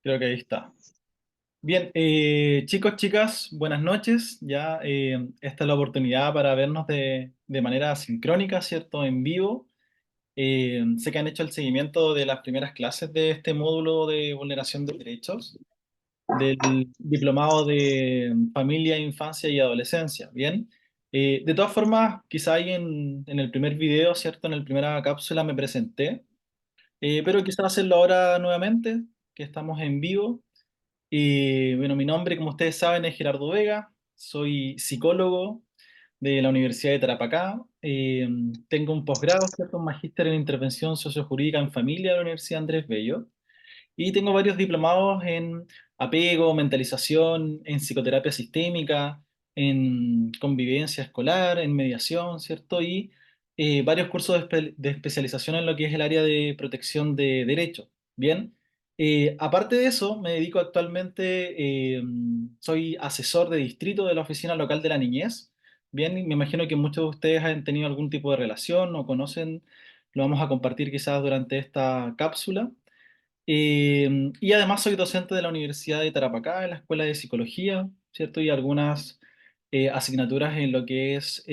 Creo que ahí está. Bien, chicos, chicas, buenas noches. Ya esta es la oportunidad para vernos de manera sincrónica, ¿cierto? En vivo. Sé que han hecho el seguimiento de las primeras clases de este módulo de vulneración de derechos del diplomado de familia, infancia y adolescencia. Bien. De todas formas, quizá ahí en el primer video, ¿cierto? En la primera cápsula me presenté, pero quizá hacerlo ahora nuevamente, que estamos en vivo. Y bueno, mi nombre, como ustedes saben, es Gerardo Vega, soy psicólogo de la Universidad de Tarapacá. Tengo un posgrado, ¿cierto? Un magíster en intervención sociojurídica en familia de la Universidad Andrés Bello. Y tengo varios diplomados en apego, mentalización, en psicoterapia sistémica, en convivencia escolar, en mediación, ¿cierto? Y varios cursos de especialización en lo que es el área de protección de derechos. Bien. Aparte de eso, me dedico actualmente, soy asesor de distrito de la Oficina Local de la Niñez. Bien, y me imagino que muchos de ustedes han tenido algún tipo de relación o conocen, lo vamos a compartir quizás durante esta cápsula. Y además soy docente de la Universidad de Tarapacá, en la Escuela de Psicología, ¿cierto? Y algunas asignaturas en lo que es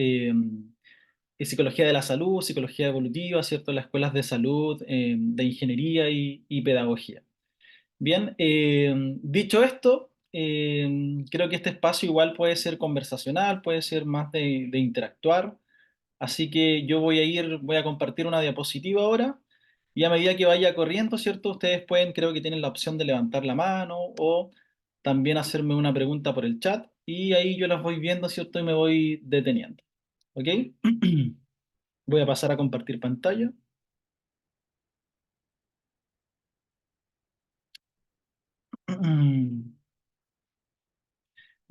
psicología de la salud, psicología evolutiva, ¿cierto? En las escuelas de salud, de ingeniería y pedagogía. Bien, dicho esto, creo que este espacio igual puede ser conversacional, puede ser más de interactuar. Así que yo voy a compartir una diapositiva ahora y a medida que vaya corriendo, ¿cierto? Ustedes pueden, creo que tienen la opción de levantar la mano o también hacerme una pregunta por el chat y ahí yo las voy viendo, ¿cierto? Y me voy deteniendo. ¿Ok? Voy a pasar a compartir pantalla.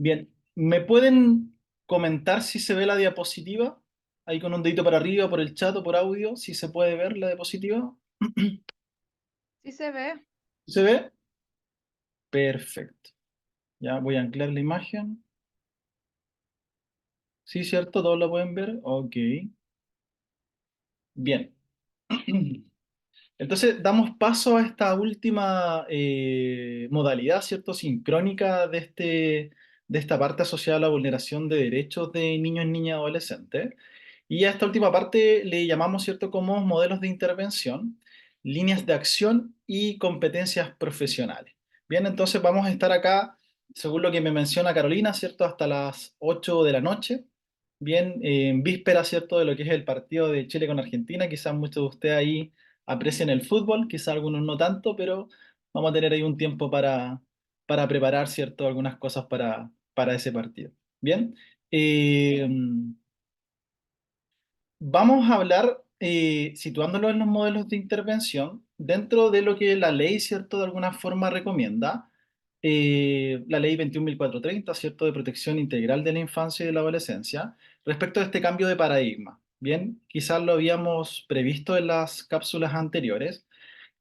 Bien, ¿me pueden comentar si se ve la diapositiva? Ahí con un dedito para arriba, por el chat o por audio, si se puede ver la diapositiva. Sí se ve. ¿Se ve? Perfecto. Ya voy a anclar la imagen. Sí, ¿cierto? ¿Todos lo pueden ver? Ok. Bien. Entonces, damos paso a esta última modalidad, ¿cierto? Sincrónica de esta parte asociada a la vulneración de derechos de niños, niñas y adolescentes. Y a esta última parte le llamamos, ¿cierto?, como modelos de intervención, líneas de acción y competencias profesionales. Bien, entonces vamos a estar acá, según lo que me menciona Carolina, ¿cierto?, hasta las 8 de la noche. Bien, en víspera, ¿cierto?, de lo que es el partido de Chile con Argentina. Quizás muchos de ustedes ahí aprecien el fútbol, quizás algunos no tanto, pero vamos a tener ahí un tiempo para preparar, ¿cierto?, algunas cosas para ese partido. Bien. Eh, Vamos a hablar, situándolo en los modelos de intervención, dentro de lo que la ley, ¿cierto?, de alguna forma recomienda, la ley 21.430, ¿cierto?, de protección integral de la infancia y de la adolescencia, respecto a este cambio de paradigma. Bien, quizás lo habíamos previsto en las cápsulas anteriores,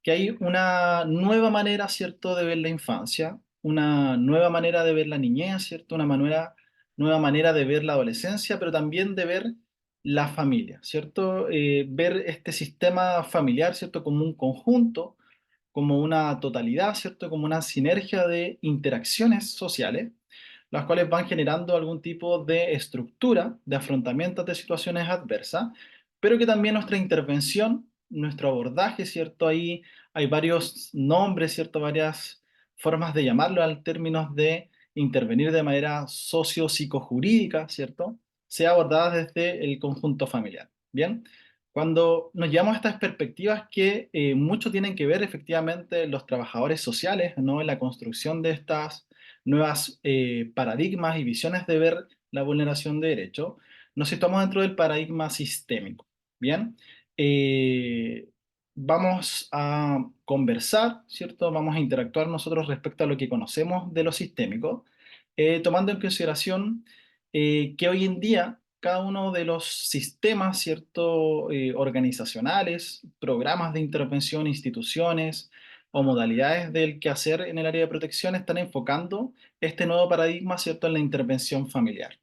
que hay una nueva manera, ¿cierto?, de ver la infancia, una nueva manera de ver la niñez, ¿cierto?, nueva manera de ver la adolescencia, pero también de ver la familia, ¿cierto? Ver este sistema familiar, ¿cierto?, como un conjunto, como una totalidad, ¿cierto?, como una sinergia de interacciones sociales, las cuales van generando algún tipo de estructura de afrontamiento de situaciones adversas, pero que también nuestra intervención, nuestro abordaje, ¿cierto? Ahí hay varios nombres, ¿cierto? Varias formas de llamarlo al términos de intervenir de manera socio-psicojurídica, ¿cierto? Sea abordada desde el conjunto familiar. Bien, cuando nos llevamos a estas perspectivas que mucho tienen que ver efectivamente los trabajadores sociales, ¿no? En la construcción de estas nuevas paradigmas y visiones de ver la vulneración de derechos, nos situamos dentro del paradigma sistémico. Bien, Eh, vamos a conversar, ¿cierto? Vamos a interactuar nosotros respecto a lo que conocemos de lo sistémico, tomando en consideración que hoy en día cada uno de los sistemas, ¿cierto? Organizacionales, programas de intervención, instituciones o modalidades del quehacer en el área de protección están enfocando este nuevo paradigma, ¿cierto?, en la intervención familiar.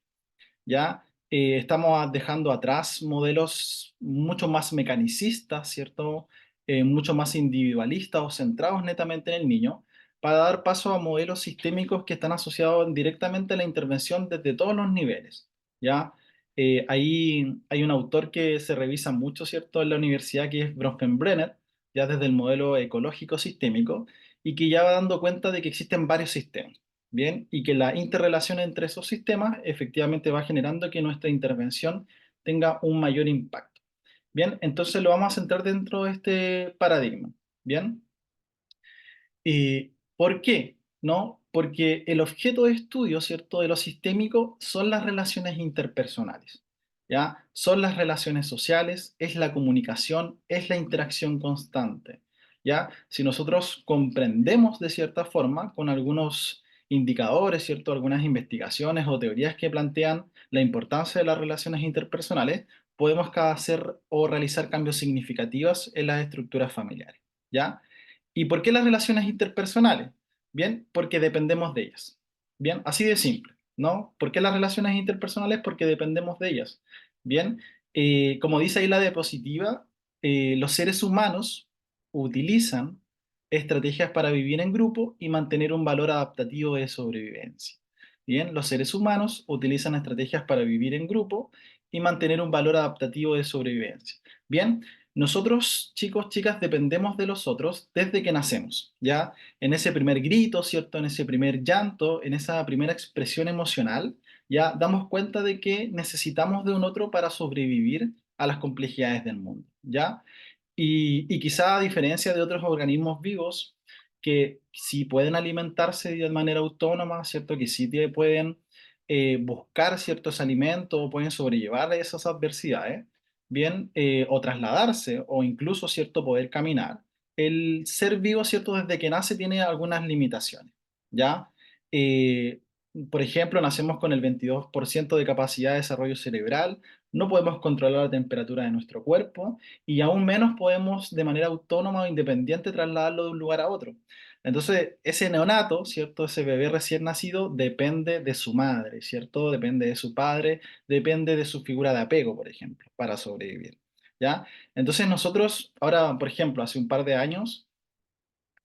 ¿Ya? Estamos dejando atrás modelos mucho más mecanicistas, ¿cierto? Mucho más individualistas o centrados netamente en el niño, para dar paso a modelos sistémicos que están asociados directamente a la intervención desde todos los niveles, ¿ya? Ahí hay un autor que se revisa mucho, ¿cierto?, en la universidad, que es Bronfenbrenner, ya desde el modelo ecológico sistémico, y que ya va dando cuenta de que existen varios sistemas, ¿bien? Y que la interrelación entre esos sistemas efectivamente va generando que nuestra intervención tenga un mayor impacto. Bien, entonces lo vamos a centrar dentro de este paradigma. Bien, ¿por qué? ¿No? Porque el objeto de estudio, ¿cierto?, de lo sistémico son las relaciones interpersonales, ¿ya? Son las relaciones sociales, es la comunicación, es la interacción constante, ¿ya? Si nosotros comprendemos de cierta forma con algunos indicadores, ¿cierto?, algunas investigaciones o teorías que plantean la importancia de las relaciones interpersonales, podemos hacer o realizar cambios significativos en las estructuras familiares, ¿ya? ¿Y por qué las relaciones interpersonales? Bien, porque dependemos de ellas. Bien, así de simple, ¿no? ¿Por qué las relaciones interpersonales? Porque dependemos de ellas. Bien, como dice ahí la diapositiva, los seres humanos utilizan estrategias para vivir en grupo y mantener un valor adaptativo de sobrevivencia. Bien, los seres humanos utilizan estrategias para vivir en grupo y mantener un valor adaptativo de sobrevivencia. Bien, nosotros, chicos, chicas, dependemos de los otros desde que nacemos, ¿ya? En ese primer grito, ¿cierto? En ese primer llanto, en esa primera expresión emocional, ya damos cuenta de que necesitamos de un otro para sobrevivir a las complejidades del mundo, ¿ya? Y quizá a diferencia de otros organismos vivos que sí pueden alimentarse de manera autónoma, ¿cierto? Que sí pueden buscar ciertos alimentos o pueden sobrellevar esas adversidades, bien, o trasladarse o incluso, ¿cierto?, poder caminar. El ser vivo, ¿cierto?, desde que nace tiene algunas limitaciones, ¿ya? Eh, por ejemplo, nacemos con el 22% de capacidad de desarrollo cerebral, no podemos controlar la temperatura de nuestro cuerpo, y aún menos podemos de manera autónoma o independiente trasladarlo de un lugar a otro. Entonces, ese neonato, ¿cierto? Ese bebé recién nacido depende de su madre, ¿cierto? Depende de su padre, depende de su figura de apego, por ejemplo, para sobrevivir, ¿ya? Entonces nosotros, ahora, por ejemplo, hace un par de años,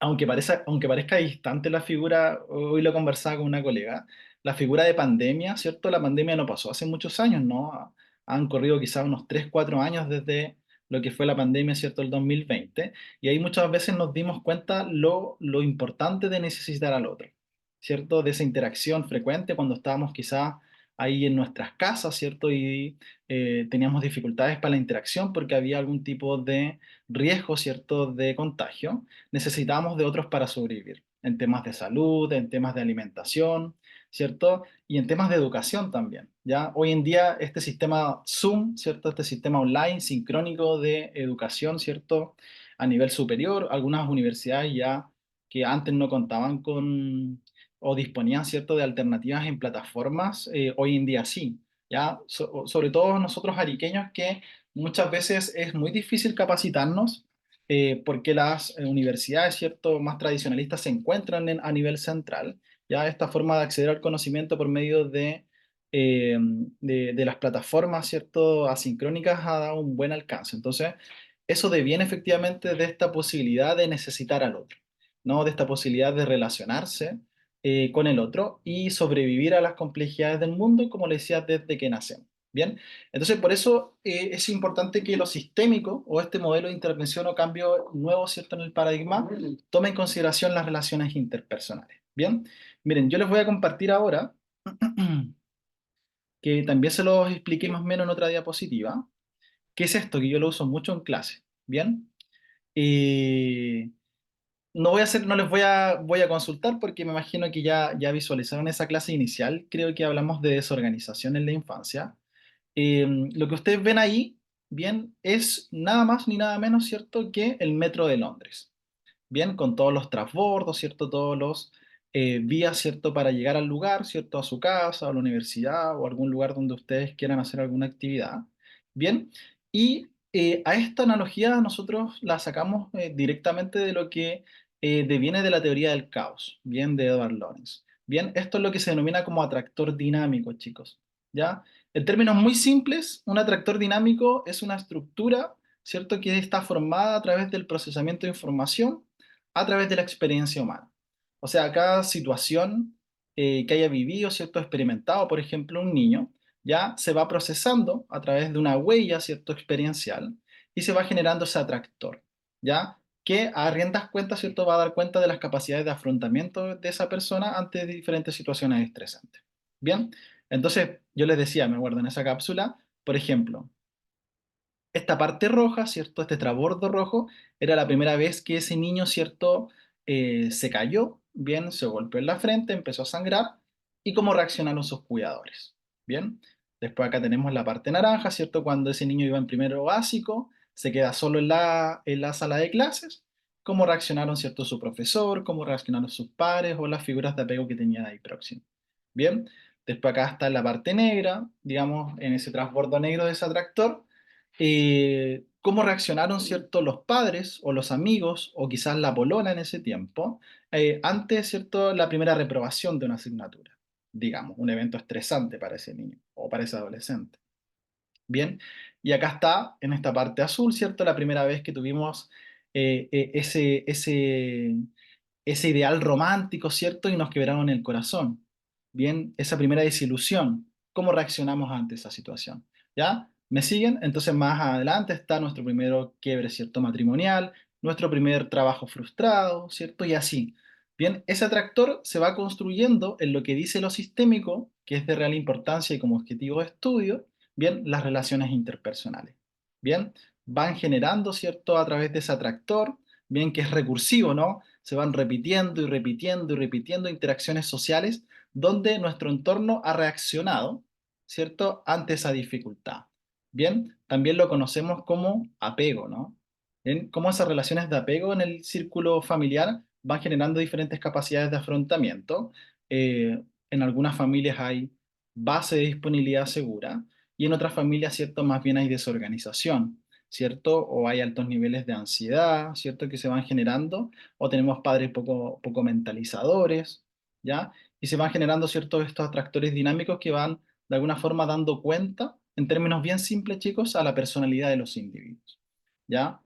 aunque parezca distante la figura, hoy lo conversaba con una colega, la figura de pandemia, ¿cierto? La pandemia no pasó hace muchos años, ¿no? Han corrido quizás unos 3 4 años desde lo que fue la pandemia, ¿cierto? El 2020, y ahí muchas veces nos dimos cuenta lo importante de necesitar al otro, ¿cierto? De esa interacción frecuente cuando estábamos quizás ahí en nuestras casas, ¿cierto? Y teníamos dificultades para la interacción porque había algún tipo de riesgo, ¿cierto?, de contagio. Necesitamos de otros para sobrevivir, en temas de salud, en temas de alimentación, ¿cierto? Y en temas de educación también, ¿ya? Hoy en día este sistema Zoom, ¿cierto? Este sistema online sincrónico de educación, ¿cierto? A nivel superior, algunas universidades ya que antes no contaban con o disponían, ¿cierto?, de alternativas en plataformas, hoy en día sí, ¿ya? Sobre todo nosotros ariqueños que muchas veces es muy difícil capacitarnos porque las universidades, ¿cierto?, más tradicionalistas se encuentran a nivel central, ya esta forma de acceder al conocimiento por medio de las plataformas, ¿cierto?, asincrónicas ha dado un buen alcance. Entonces, eso deviene efectivamente de esta posibilidad de necesitar al otro, ¿no? De esta posibilidad de relacionarse con el otro y sobrevivir a las complejidades del mundo, como le decía, desde que nacemos. Bien, entonces por eso es importante que lo sistémico o este modelo de intervención o cambio nuevo, ¿cierto?, en el paradigma tome en consideración las relaciones interpersonales. Bien, miren, yo les voy a compartir ahora que también se los expliqué más o menos en otra diapositiva. ¿Qué es esto? Que yo lo uso mucho en clase. Bien, Eh, no voy a hacer, no les voy a consultar porque me imagino que ya visualizaron esa clase inicial. Creo que hablamos de desorganización en la infancia. Lo que ustedes ven ahí, bien, es nada más ni nada menos, ¿cierto?, que el metro de Londres. Bien, con todos los transbordos, ¿cierto? Todos los vías, ¿cierto? Para llegar al lugar, ¿cierto? A su casa, a la universidad o algún lugar donde ustedes quieran hacer alguna actividad. Bien, y a esta analogía nosotros la sacamos directamente de lo que deviene de la teoría del caos, bien, de Edward Lorenz. Bien, esto es lo que se denomina como atractor dinámico, chicos. ¿Ya? En términos muy simples, un atractor dinámico es una estructura, ¿cierto?, que está formada a través del procesamiento de información a través de la experiencia humana. O sea, cada situación que haya vivido, ¿cierto? Experimentado, por ejemplo, un niño, ya se va procesando a través de una huella, ¿cierto? Experiencial y se va generando ese atractor, ¿ya? Que a riendas cuentas, ¿cierto? Va a dar cuenta de las capacidades de afrontamiento de esa persona ante diferentes situaciones estresantes. Bien, entonces yo les decía, me acuerdo en esa cápsula, por ejemplo, esta parte roja, ¿cierto? Este trabordo rojo era la primera vez que ese niño, ¿cierto? Se cayó, bien, se golpeó en la frente, empezó a sangrar y cómo reaccionaron sus cuidadores, bien. Después acá tenemos la parte naranja, ¿cierto? Cuando ese niño iba en primero básico, se queda solo en la sala de clases, cómo reaccionaron, ¿cierto? Su profesor, cómo reaccionaron sus padres o las figuras de apego que tenían ahí próximo. Bien, después acá está la parte negra, digamos, en ese transbordo negro de ese atractor cómo reaccionaron, ¿cierto?, los padres o los amigos o quizás la polola en ese tiempo ante, ¿cierto?, la primera reprobación de una asignatura, digamos, un evento estresante para ese niño o para ese adolescente. Bien, y acá está, en esta parte azul, ¿cierto?, la primera vez que tuvimos ese ideal romántico, ¿cierto? Y nos quebraron el corazón. Bien, esa primera desilusión, ¿cómo reaccionamos ante esa situación? ¿Ya? ¿Me siguen? Entonces más adelante está nuestro primero quiebre, ¿cierto? Matrimonial, nuestro primer trabajo frustrado, ¿cierto? Y así. Bien, ese atractor se va construyendo en lo que dice lo sistémico, que es de real importancia y como objetivo de estudio, bien, las relaciones interpersonales. Bien, van generando, ¿cierto? A través de ese atractor, bien, que es recursivo, ¿no? Se van repitiendo y repitiendo y repitiendo interacciones sociales donde nuestro entorno ha reaccionado, ¿cierto?, ante esa dificultad. Bien, también lo conocemos como apego, ¿no? Bien, cómo esas relaciones de apego en el círculo familiar van generando diferentes capacidades de afrontamiento. En algunas familias hay base de disponibilidad segura y en otras familias, ¿cierto?, más bien hay desorganización, ¿cierto? O hay altos niveles de ansiedad, ¿cierto?, que se van generando o tenemos padres poco mentalizadores, ¿ya? Y se van generando ciertos estos atractores dinámicos que van de alguna forma dando cuenta, en términos bien simples, chicos, a la personalidad de los individuos, ¿ya?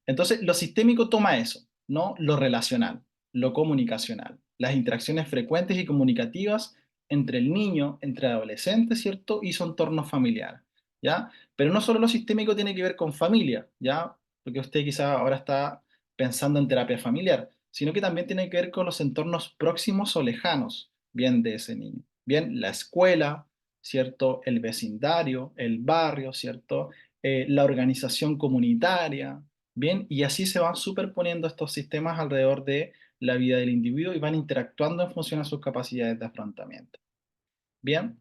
Entonces, lo sistémico toma eso, ¿no? Lo relacional, lo comunicacional, las interacciones frecuentes y comunicativas entre el niño, entre el adolescente, ¿cierto? Y su entorno familiar, ¿ya? Pero no solo lo sistémico tiene que ver con familia, ¿ya? Porque usted quizá ahora está pensando en terapia familiar, sino que también tiene que ver con los entornos próximos o lejanos, bien, de ese niño. Bien, la escuela, ¿cierto? El vecindario, el barrio, ¿cierto? La organización comunitaria, bien, y así se van superponiendo estos sistemas alrededor de la vida del individuo y van interactuando en función a sus capacidades de afrontamiento. Bien,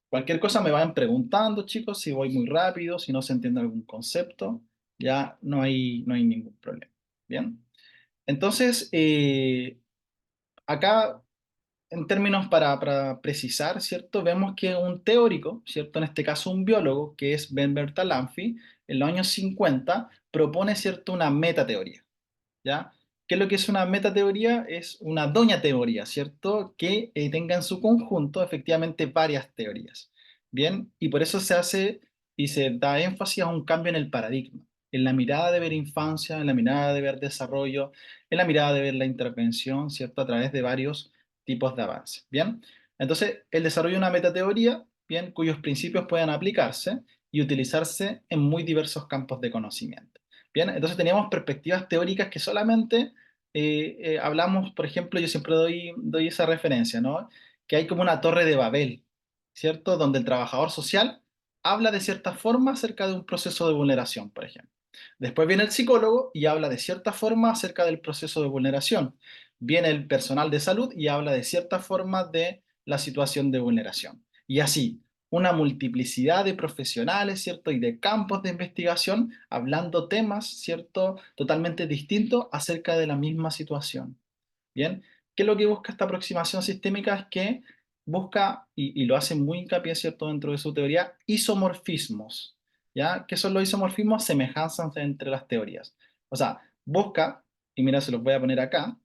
cualquier cosa me vayan preguntando, chicos, si voy muy rápido, si no se entiende algún concepto, ya no hay ningún problema. Bien, entonces, acá en términos para precisar, ¿cierto? Vemos que un teórico, ¿cierto? En este caso un biólogo, que es Ben Bertalanffy, en los años 50 propone, ¿cierto?, una metateoría. ¿Ya? ¿Qué es lo que es una metateoría? Es una doña teoría, ¿cierto? Que tenga en su conjunto efectivamente varias teorías. Bien, y por eso se hace y se da énfasis a un cambio en el paradigma, en la mirada de ver infancia, en la mirada de ver desarrollo, en la mirada de ver la intervención, ¿cierto? A través de varios tipos de avances. Bien, entonces el desarrollo de una metateoría, bien, cuyos principios puedan aplicarse y utilizarse en muy diversos campos de conocimiento. Bien, entonces teníamos perspectivas teóricas que solamente hablamos, por ejemplo, yo siempre doy esa referencia, ¿no? Que hay como una torre de Babel, ¿cierto? Donde el trabajador social habla de cierta forma acerca de un proceso de vulneración, por ejemplo. Después viene el psicólogo y habla de cierta forma acerca del proceso de vulneración. Viene el personal de salud y habla de cierta forma de la situación de vulneración. Y así, una multiplicidad de profesionales, ¿cierto? Y de campos de investigación hablando temas, ¿cierto? Totalmente distintos acerca de la misma situación. Bien, ¿qué es lo que busca esta aproximación sistémica? Es que busca, y lo hace muy hincapié, ¿cierto? Dentro de su teoría, isomorfismos. ¿Ya? ¿Qué son los isomorfismos? Semejanzas entre las teorías. O sea, busca, y mira, se los voy a poner acá,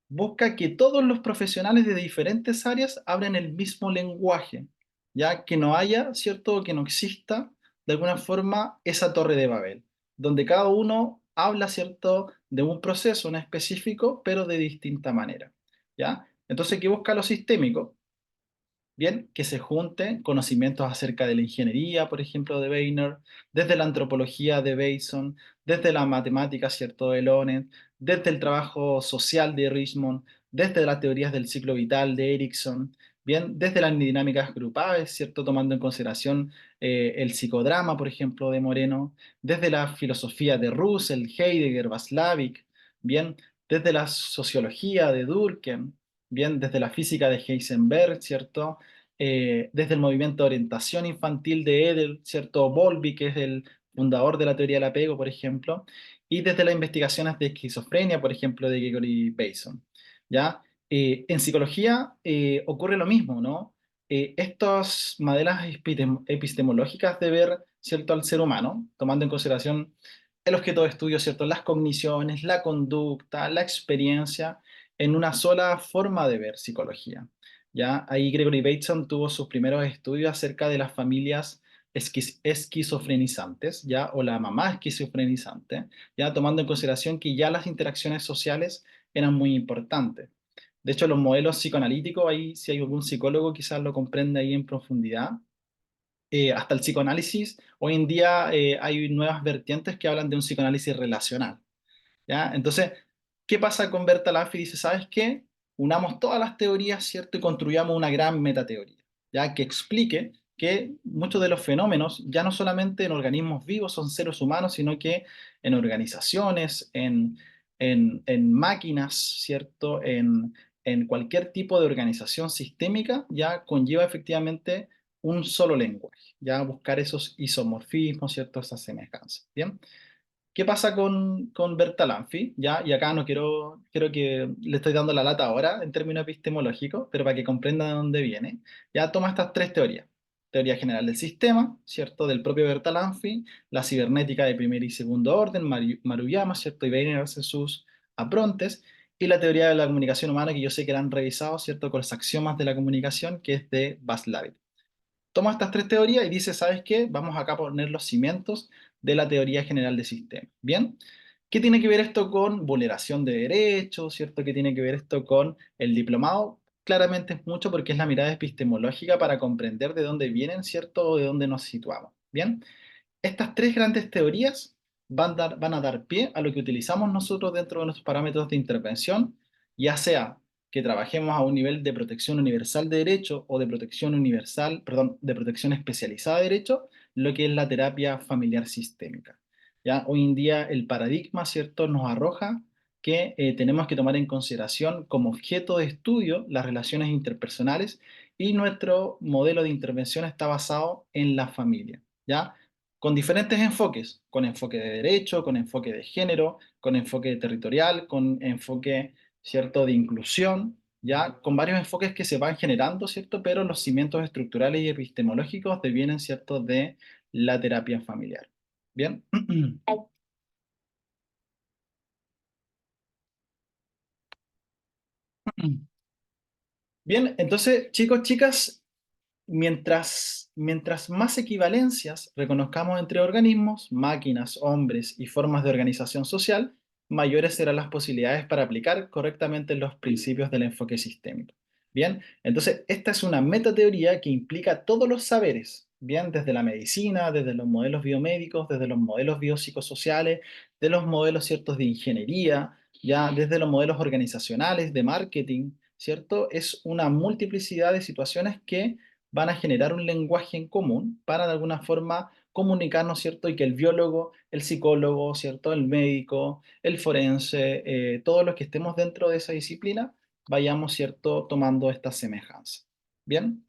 busca que todos los profesionales de diferentes áreas hablen el mismo lenguaje, ya que no haya, ¿cierto? Que no exista de alguna forma esa torre de Babel, donde cada uno habla, ¿cierto?, de un proceso en específico, pero de distinta manera, ¿ya? Entonces, ¿qué busca lo sistémico? Bien, que se junten conocimientos acerca de la ingeniería, por ejemplo, de Weiner, desde la antropología de Bateson, desde la matemática, ¿cierto?, de Lonet, desde el trabajo social de Richmond, desde las teorías del ciclo vital de Erickson, bien, desde las dinámicas grupales, ¿cierto?, tomando en consideración el psicodrama, por ejemplo, de Moreno, desde la filosofía de Russell, Heidegger, Václavic, bien, desde la sociología de Durkheim, bien, desde la física de Heisenberg, ¿cierto? Desde el movimiento de orientación infantil de Edel, ¿cierto? Bowlby, que es el fundador de la teoría del apego, por ejemplo, y desde las investigaciones de esquizofrenia, por ejemplo, de Gregory Bateson, ¿ya? En psicología ocurre lo mismo, ¿no? Estas maneras epistemológicas de ver, ¿cierto?, al ser humano, tomando en consideración el objeto de estudio, ¿cierto?, las cogniciones, la conducta, la experiencia, en una sola forma de ver psicología. ¿Ya? Ahí Gregory Bateson tuvo sus primeros estudios acerca de las familias esquizofrenizantes, ¿ya? O la mamá esquizofrenizante, ¿ya? Tomando en consideración que ya las interacciones sociales eran muy importantes. De hecho, los modelos psicoanalíticos, ahí si hay algún psicólogo quizás lo comprende ahí en profundidad. Hasta el psicoanálisis, hoy en día hay nuevas vertientes que hablan de un psicoanálisis relacional. ¿Ya? Entonces, ¿qué pasa con Berta Laffer? Dice, ¿sabes qué? Unamos todas las teorías, ¿cierto? Y construyamos una gran metateoría, ¿ya? Que explique que muchos de los fenómenos, ya no solamente en organismos vivos son seres humanos, sino que en organizaciones, en máquinas, ¿cierto? En cualquier tipo de organización sistémica, ya conlleva efectivamente un solo lenguaje, ya buscar esos isomorfismos, ¿cierto? Esas semejanzas, ¿bien? ¿Qué pasa con Bertalanffy? ¿Ya? Y acá no quiero que le estoy dando la lata ahora en términos epistemológicos, pero para que comprenda de dónde viene. Ya toma estas tres teorías. Teoría general del sistema, ¿cierto? Del propio Bertalanffy, la cibernética de primer y segundo orden, Maruyama, ¿cierto? Y Weiner hace sus aprontes, y la teoría de la comunicación humana, que yo sé que la han revisado, ¿cierto? Con los axiomas de la comunicación, que es de Václavic. Toma estas tres teorías y dice, ¿sabes qué? Vamos acá a poner los cimientos de la teoría general de sistemas. ¿Bien? ¿Qué tiene que ver esto con vulneración de derechos? ¿Cierto? ¿Qué tiene que ver esto con el diplomado? Claramente es mucho porque es la mirada epistemológica para comprender de dónde vienen, ¿cierto? O de dónde nos situamos. ¿Bien? Estas tres grandes teorías van a dar pie a lo que utilizamos nosotros dentro de nuestros parámetros de intervención, ya sea que trabajemos a un nivel de protección universal de derecho o de protección universal, perdón, de protección especializada de derecho, lo que es la terapia familiar sistémica. ¿Ya? Hoy en día el paradigma, ¿cierto?, nos arroja que tenemos que tomar en consideración como objeto de estudio las relaciones interpersonales y nuestro modelo de intervención está basado en la familia. ¿Ya? Con diferentes enfoques, con enfoque de derecho, con enfoque de género, con enfoque territorial, con enfoque, ¿cierto?, de inclusión, ya, con varios enfoques que se van generando, ¿cierto? Pero los cimientos estructurales y epistemológicos devienen, ¿cierto?, de la terapia familiar. ¿Bien? Bien, entonces, chicos, chicas, mientras más equivalencias reconozcamos entre organismos, máquinas, hombres y formas de organización social, mayores serán las posibilidades para aplicar correctamente los principios del enfoque sistémico. Bien, entonces esta es una metateoría que implica todos los saberes, bien, desde la medicina, desde los modelos biomédicos, desde los modelos biopsicosociales, de los modelos ciertos de ingeniería, ya desde los modelos organizacionales, de marketing, ¿cierto? Es una multiplicidad de situaciones que van a generar un lenguaje en común para de alguna forma comunicarnos, ¿cierto? Y que el biólogo, el psicólogo, ¿cierto? El médico, el forense, todos los que estemos dentro de esa disciplina, vayamos, ¿cierto? Tomando esta semejanza. ¿Bien?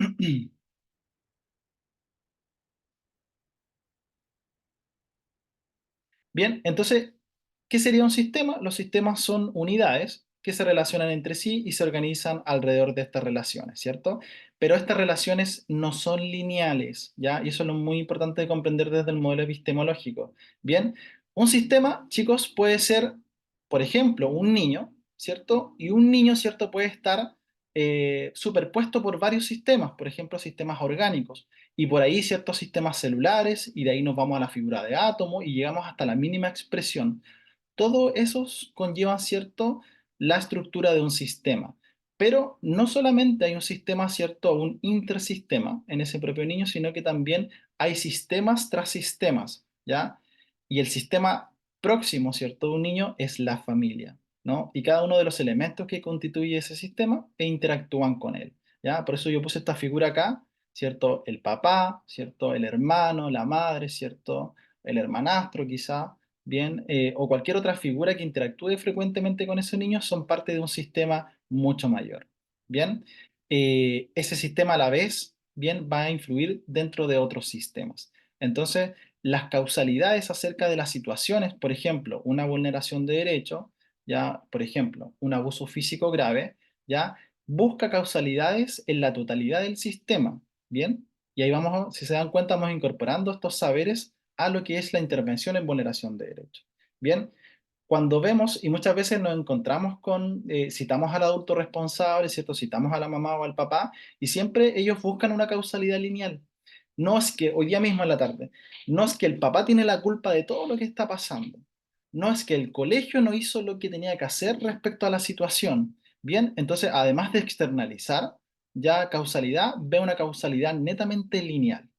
Bien, entonces, ¿qué sería un sistema? Los sistemas son unidades que se relacionan entre sí y se organizan alrededor de estas relaciones, ¿cierto? Pero estas relaciones no son lineales, ¿ya? Y eso es lo muy importante de comprender desde el modelo epistemológico. Bien, un sistema, chicos, puede ser, por ejemplo, un niño, ¿cierto? Y un niño, ¿cierto? Puede estar superpuesto por varios sistemas, por ejemplo, sistemas orgánicos y por ahí ciertos sistemas celulares, y de ahí nos vamos a la figura de átomo y llegamos hasta la mínima expresión. todo esos conllevan, ¿cierto?, la estructura de un sistema. Pero no solamente hay un sistema, ¿cierto?, un intersistema en ese propio niño, sino que también hay sistemas tras sistemas, ¿ya? Y el sistema próximo, ¿cierto?, de un niño es la familia, ¿no? Y cada uno de los elementos que constituye ese sistema e interactúan con él, ¿ya? Por eso yo puse esta figura acá, ¿cierto? El papá, ¿cierto? El hermano, la madre, ¿cierto? El hermanastro quizá, bien, o cualquier otra figura que interactúe frecuentemente con ese niño son parte de un sistema mucho mayor, bien. Ese sistema a la vez, bien, va a influir dentro de otros sistemas. Entonces, las causalidades acerca de las situaciones, por ejemplo, una vulneración de derecho, ya, por ejemplo, un abuso físico grave, ya, busca causalidades en la totalidad del sistema, ¿bien? Y ahí vamos, si se dan cuenta, vamos incorporando estos saberes a lo que es la intervención en vulneración de derechos. Bien, cuando vemos, y muchas veces nos encontramos con, citamos al adulto responsable, ¿cierto? Citamos a la mamá o al papá, y siempre ellos buscan una causalidad lineal. No es que, hoy día mismo en la tarde, no es que el papá tiene la culpa de todo lo que está pasando. No es que el colegio no hizo lo que tenía que hacer respecto a la situación. Bien, entonces, además de externalizar, ya causalidad, ve una causalidad netamente lineal.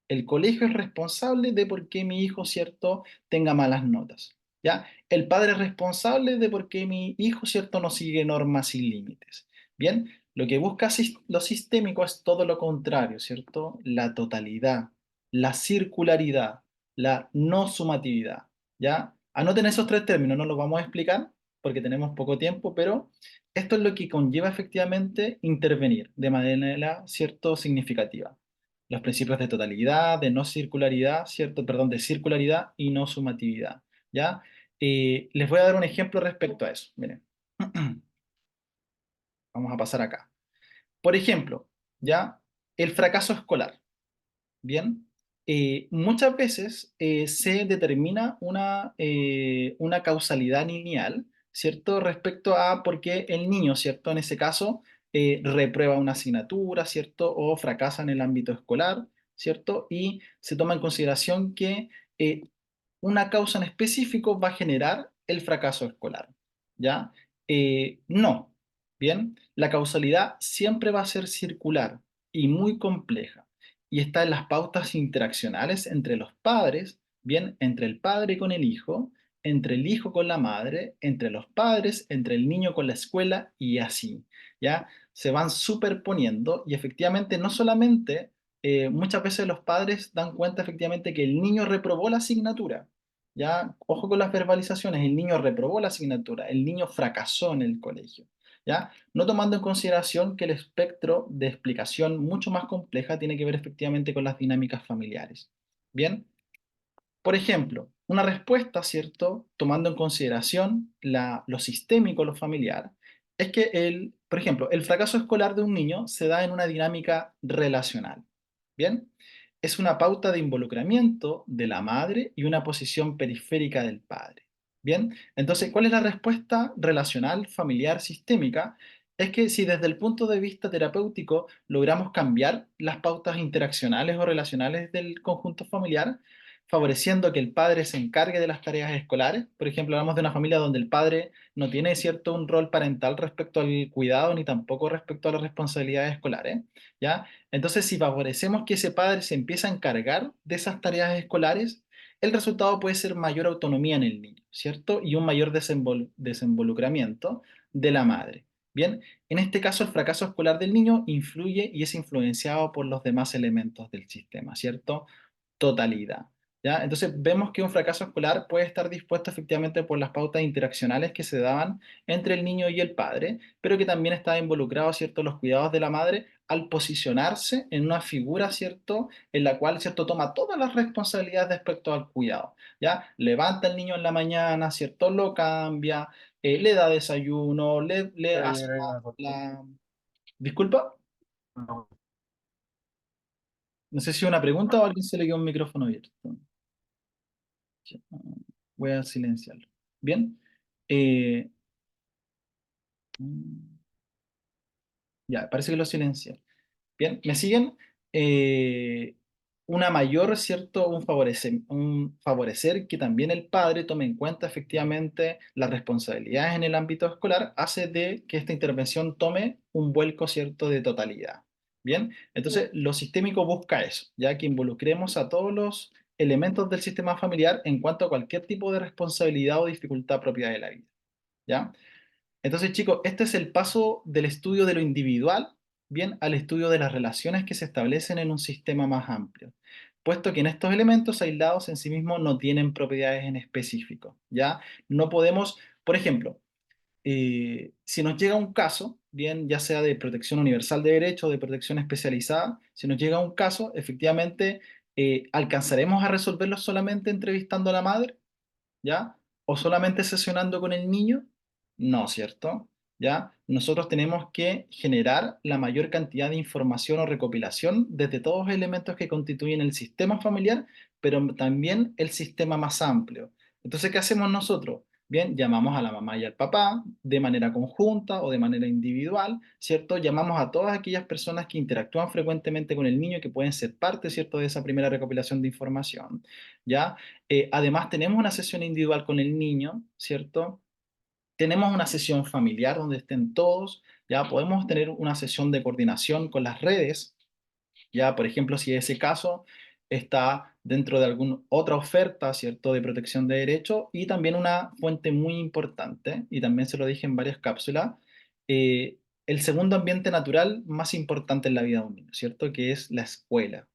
El colegio es responsable de por qué mi hijo, ¿cierto?, tenga malas notas. ¿Ya? El padre es responsable de por qué mi hijo, ¿cierto?, no sigue normas y límites. Bien, lo que busca lo sistémico es todo lo contrario, ¿cierto? La totalidad, la circularidad, la no sumatividad. ¿Ya? Anoten esos tres términos, no los vamos a explicar porque tenemos poco tiempo, pero esto es lo que conlleva efectivamente intervenir de manera, ¿cierto?, significativa. Los principios de totalidad, de no circularidad, ¿cierto? Perdón, de circularidad y no sumatividad, ¿ya? Les voy a dar un ejemplo respecto a eso. Miren, vamos a pasar acá. Por ejemplo, ¿ya? El fracaso escolar. Bien, muchas veces se determina una causalidad lineal, ¿cierto? Respecto a por qué el niño, ¿cierto? En ese caso, reprueba una asignatura, ¿cierto? O fracasa en el ámbito escolar, ¿cierto? Y se toma en consideración que eh, una causa en específico va a generar el fracaso escolar, ¿ya? No, ¿bien? La causalidad siempre va a ser circular y muy compleja y está en las pautas interaccionales entre los padres, bien, entre el padre con el hijo, entre el hijo con la madre, entre los padres, entre el niño con la escuela y así, ¿ya? Se van superponiendo y efectivamente no solamente muchas veces los padres dan cuenta efectivamente que el niño reprobó la asignatura, ¿ya? Ojo con las verbalizaciones, el niño reprobó la asignatura, el niño fracasó en el colegio, ¿ya? No tomando en consideración que el espectro de explicación mucho más compleja tiene que ver efectivamente con las dinámicas familiares. Bien, por ejemplo, una respuesta, ¿cierto? Tomando en consideración lo sistémico, lo familiar, es que por ejemplo, el fracaso escolar de un niño se da en una dinámica relacional. Bien, es una pauta de involucramiento de la madre y una posición periférica del padre. Bien, entonces, ¿cuál es la respuesta relacional, familiar, sistémica? Es que si desde el punto de vista terapéutico logramos cambiar las pautas interaccionales o relacionales del conjunto familiar, favoreciendo que el padre se encargue de las tareas escolares. Por ejemplo, hablamos de una familia donde el padre no tiene cierto un rol parental respecto al cuidado ni tampoco respecto a las responsabilidades escolares, ¿ya? Entonces, si favorecemos que ese padre se empiece a encargar de esas tareas escolares, el resultado puede ser mayor autonomía en el niño, ¿cierto? Y un mayor desenvolucramiento de la madre. Bien, en este caso el fracaso escolar del niño influye y es influenciado por los demás elementos del sistema, ¿cierto? Totalidad. ¿Ya? Entonces vemos que un fracaso escolar puede estar dispuesto efectivamente por las pautas interaccionales que se daban entre el niño y el padre, pero que también está involucrado, ¿cierto?, los cuidados de la madre al posicionarse en una figura, ¿cierto?, en la cual, ¿cierto?, toma todas las responsabilidades respecto al cuidado, ¿ya? Levanta al niño en la mañana, ¿cierto?, lo cambia, le da desayuno, le hace la... ¿Disculpa? No, No sé si una pregunta o a alguien se le quedó un micrófono abierto. Voy a silenciarlo. Bien. Eh, mm, ya, parece que lo silencié. Bien, ¿me siguen? Eh, una mayor, ¿cierto? Un favorecer que también el padre tome en cuenta efectivamente las responsabilidades en el ámbito escolar, hace de que esta intervención tome un vuelco, ¿cierto? De totalidad. Bien, entonces lo sistémico busca eso, ya que involucremos a todos los elementos del sistema familiar en cuanto a cualquier tipo de responsabilidad o dificultad propia de la vida. ¿Ya? Entonces, chicos, este es el paso del estudio de lo individual, bien, al estudio de las relaciones que se establecen en un sistema más amplio, puesto que en estos elementos aislados en sí mismos no tienen propiedades en específico, ¿ya? No podemos, por ejemplo, si nos llega un caso, bien, ya sea de protección universal de derecho o de protección especializada, si nos llega un caso, efectivamente, ¿alcanzaremos a resolverlo solamente entrevistando a la madre? ¿Ya? ¿O solamente sesionando con el niño? No, ¿cierto? ¿Ya? Nosotros tenemos que generar la mayor cantidad de información o recopilación desde todos los elementos que constituyen el sistema familiar, pero también el sistema más amplio. Entonces, ¿qué hacemos nosotros? Bien, llamamos a la mamá y al papá de manera conjunta o de manera individual, ¿cierto? Llamamos a todas aquellas personas que interactúan frecuentemente con el niño que pueden ser parte, ¿cierto?, de esa primera recopilación de información, ¿ya? Además, tenemos una sesión individual con el niño, ¿cierto? Tenemos una sesión familiar donde estén todos, ya podemos tener una sesión de coordinación con las redes, ya, por ejemplo, si ese caso está dentro de alguna otra oferta, ¿cierto?, de protección de derechos, y también una fuente muy importante, y también se lo dije en varias cápsulas, eh, el segundo ambiente natural más importante en la vida de un niño, ¿cierto?, que es la escuela.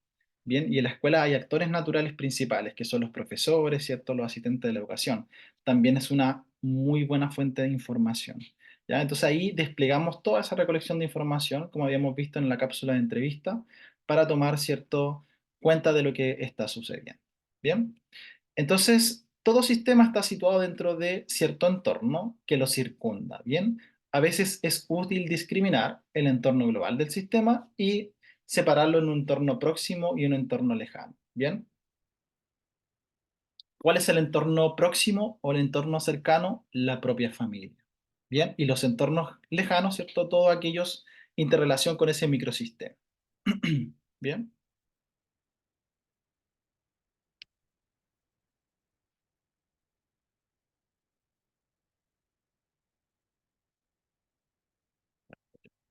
Bien, y en la escuela hay actores naturales principales, que son los profesores, ¿cierto?, los asistentes de la educación. También es una muy buena fuente de información. ¿Ya? Entonces ahí desplegamos toda esa recolección de información, como habíamos visto en la cápsula de entrevista, para tomar cierto cuenta de lo que está sucediendo. Bien, entonces todo sistema está situado dentro de cierto entorno que lo circunda. Bien, a veces es útil discriminar el entorno global del sistema y separarlo en un entorno próximo y un entorno lejano. Bien, ¿cuál es el entorno próximo o el entorno cercano? La propia familia. Bien, y los entornos lejanos, ¿cierto? Todos aquellos interrelación con ese microsistema. Bien.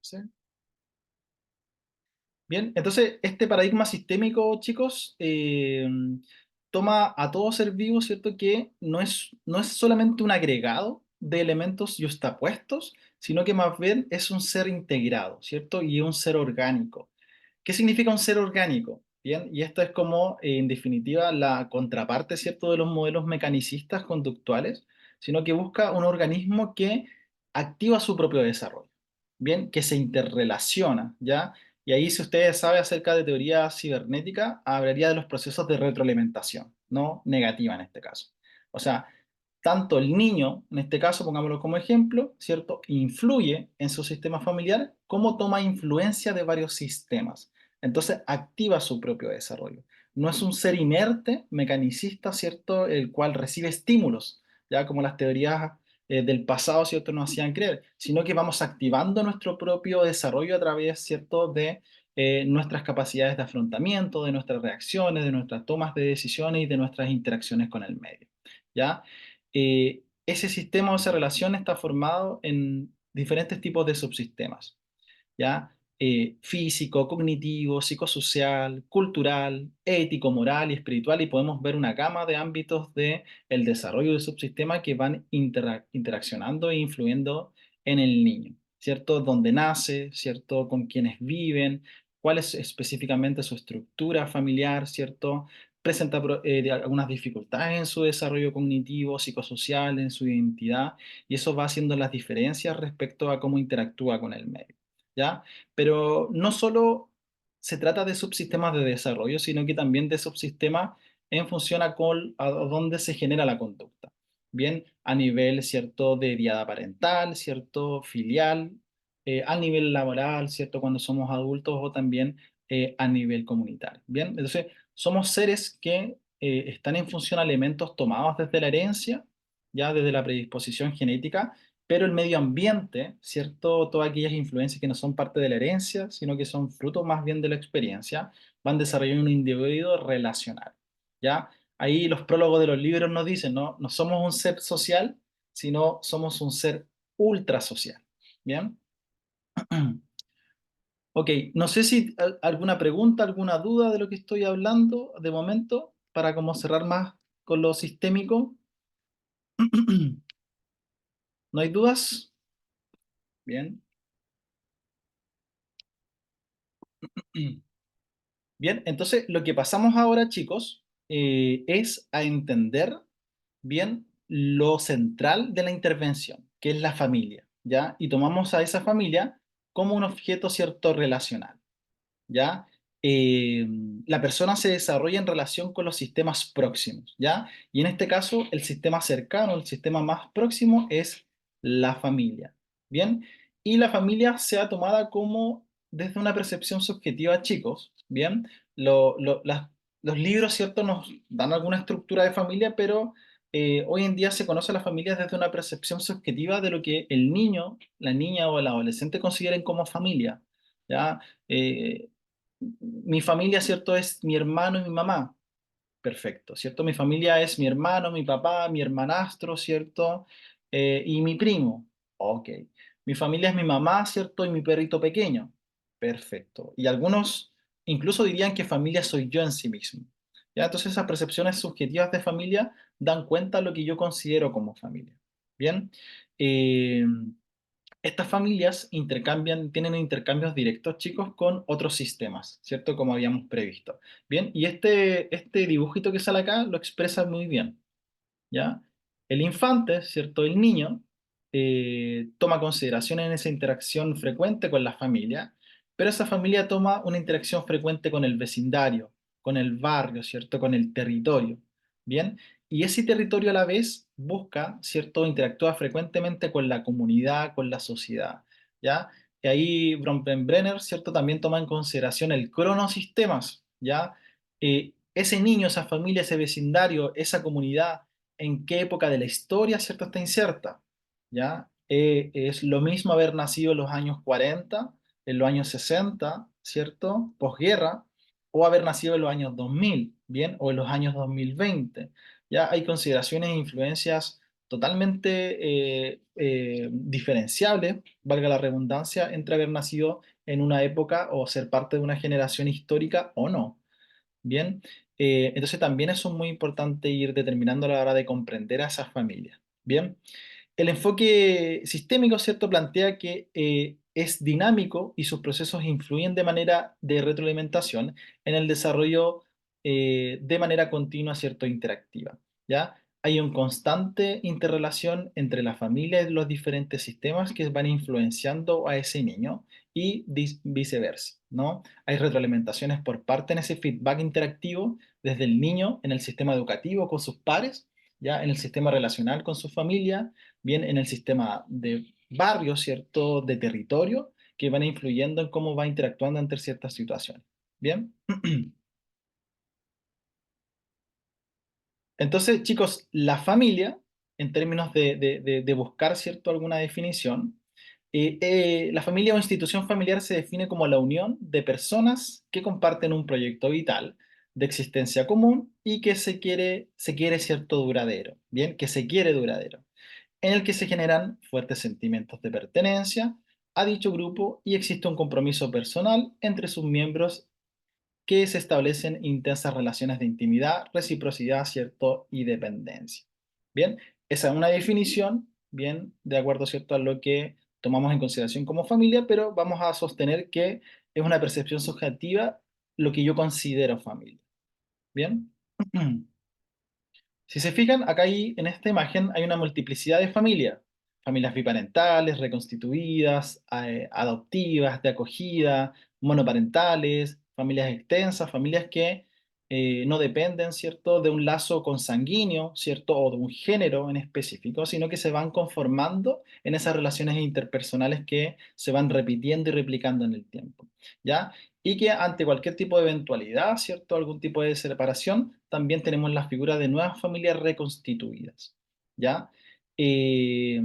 ¿Sí? Bien, entonces este paradigma sistémico, chicos, toma a todo ser vivo, ¿cierto? Que no es solamente un agregado de elementos yuxtapuestos, sino que más bien es un ser integrado, ¿cierto? Y un ser orgánico. ¿Qué significa un ser orgánico? Bien, y esto es como, en definitiva, la contraparte, ¿cierto?, de los modelos mecanicistas conductuales, sino que busca un organismo que activa su propio desarrollo, bien, que se interrelaciona, ¿ya? Y ahí, si ustedes saben acerca de teoría cibernética, hablaría de los procesos de retroalimentación, no negativa en este caso. O sea, tanto el niño, en este caso, pongámoslo como ejemplo, ¿cierto?, influye en su sistema familiar, como toma influencia de varios sistemas. Entonces, activa su propio desarrollo. No es un ser inerte, mecanicista, ¿cierto?, el cual recibe estímulos, ya como las teorías del pasado, ¿cierto?, nos hacían creer, sino que vamos activando nuestro propio desarrollo a través, ¿cierto?, de nuestras capacidades de afrontamiento, de nuestras reacciones, de nuestras tomas de decisiones y de nuestras interacciones con el medio, ¿ya? Ese sistema o esa relación está formado en diferentes tipos de subsistemas, ¿ya? Físico, cognitivo, psicosocial, cultural, ético, moral y espiritual, y podemos ver una gama de ámbitos de el desarrollo del subsistema que van interaccionando e influyendo en el niño, ¿cierto? Dónde nace, ¿cierto? Con quiénes viven, cuál es específicamente su estructura familiar, ¿cierto? Presenta algunas dificultades en su desarrollo cognitivo, psicosocial, en su identidad, y eso va haciendo las diferencias respecto a cómo interactúa con el medio, ¿ya? Pero no solo se trata de subsistemas de desarrollo, sino que también de subsistemas en función a dónde se genera la conducta. Bien, a nivel, ¿cierto?, de diada parental, ¿cierto?, filial, a nivel laboral, ¿cierto?, cuando somos adultos, o también a nivel comunitario. Bien, entonces somos seres que están en función a elementos tomados desde la herencia, ya desde la predisposición genética, pero el medio ambiente, ¿cierto? Todas aquellas influencias que no son parte de la herencia, sino que son fruto más bien de la experiencia, van desarrollando un individuo relacional, ¿ya? Ahí los prólogos de los libros nos dicen, ¿no? No somos un ser social, sino somos un ser ultra social, ¿bien? Ok, no sé si alguna pregunta, alguna duda de lo que estoy hablando de momento, para como cerrar más con lo sistémico. ¿No hay dudas? Bien. Bien, entonces lo que pasamos ahora, chicos, es a entender bien lo central de la intervención, que es la familia, ¿ya? Y tomamos a esa familia como un objeto, cierto, relacional. ¿Ya? Eh, la persona se desarrolla en relación con los sistemas próximos, ¿ya? Y en este caso, el sistema cercano, el sistema más próximo es la familia, ¿bien? Y la familia sea tomada como desde una percepción subjetiva, chicos, ¿bien? Los libros, ¿cierto?, nos dan alguna estructura de familia, pero hoy en día se conoce a la familia desde una percepción subjetiva de lo que el niño, la niña o el adolescente consideren como familia, ¿ya? Eh, mi familia, ¿cierto? Es mi hermano y mi mamá. Perfecto, ¿cierto? Mi familia es mi hermano, mi papá, mi hermanastro, ¿cierto? Y mi primo. Ok. Mi familia es mi mamá, ¿cierto? Y mi perrito pequeño. Perfecto. Y algunos incluso dirían que familia soy yo en sí mismo. ¿Ya? Entonces esas percepciones subjetivas de familia dan cuenta de lo que yo considero como familia. Bien. Eh, estas familias intercambian, tienen intercambios directos, chicos, con otros sistemas, ¿cierto? Como habíamos previsto. Bien, y este dibujito que sale acá lo expresa muy bien. ¿Ya? El infante, ¿cierto? El niño toma consideración en esa interacción frecuente con la familia, pero esa familia toma una interacción frecuente con el vecindario, con el barrio, ¿cierto? Con el territorio, ¿bien? Y ese territorio a la vez busca, ¿cierto? Interactúa frecuentemente con la comunidad, con la sociedad, ¿ya? Y ahí Bronfenbrenner, ¿cierto? También toma en consideración el cronosistemas, ¿ya? Ese niño, esa familia, ese vecindario, esa comunidad, en qué época de la historia, ¿cierto? Está inserta, ¿ya? Es lo mismo haber nacido en los años 40, en los años 60, ¿cierto? Posguerra, o haber nacido en los años 2000, ¿bien? O en los años 2020. Ya hay consideraciones e influencias totalmente diferenciables, valga la redundancia, entre haber nacido en una época o ser parte de una generación histórica o no. Bien, entonces también eso es muy importante ir determinando a la hora de comprender a esas familias. Bien, el enfoque sistémico, ¿cierto?, plantea que es dinámico y sus procesos influyen de manera de retroalimentación en el desarrollo de manera continua, ¿cierto?, interactiva. ¿Ya? Hay una constante interrelación entre la familia y los diferentes sistemas que van influenciando a ese niño y viceversa, ¿no? Hay retroalimentaciones por parte en ese feedback interactivo desde el niño en el sistema educativo con sus pares, ya en el sistema relacional con su familia, bien en el sistema de barrio, ¿cierto? De territorio, que van influyendo en cómo va interactuando ante ciertas situaciones. Bien. Entonces, chicos, la familia, en términos de buscar, ¿cierto? Alguna definición, la familia o institución familiar se define como la unión de personas que comparten un proyecto vital de existencia común y que se quiere cierto duradero, bien, que se quiere duradero, en el que se generan fuertes sentimientos de pertenencia a dicho grupo y existe un compromiso personal entre sus miembros que se establecen intensas relaciones de intimidad, reciprocidad, ¿cierto? Y dependencia. Bien, esa es una definición, bien, de acuerdo, ¿cierto?, a lo que tomamos en consideración como familia, pero vamos a sostener que es una percepción subjetiva lo que yo considero familia. Bien. Si se fijan, acá en esta imagen hay una multiplicidad de familias. Familias biparentales, reconstituidas, adoptivas, de acogida, monoparentales, familias extensas, familias que no dependen, ¿cierto?, de un lazo consanguíneo, ¿cierto?, o de un género en específico, sino que se van conformando en esas relaciones interpersonales que se van repitiendo y replicando en el tiempo. ¿Ya? Y que ante cualquier tipo de eventualidad, ¿cierto? Algún tipo de separación, también tenemos la figura de nuevas familias reconstituidas, ¿ya? Eh,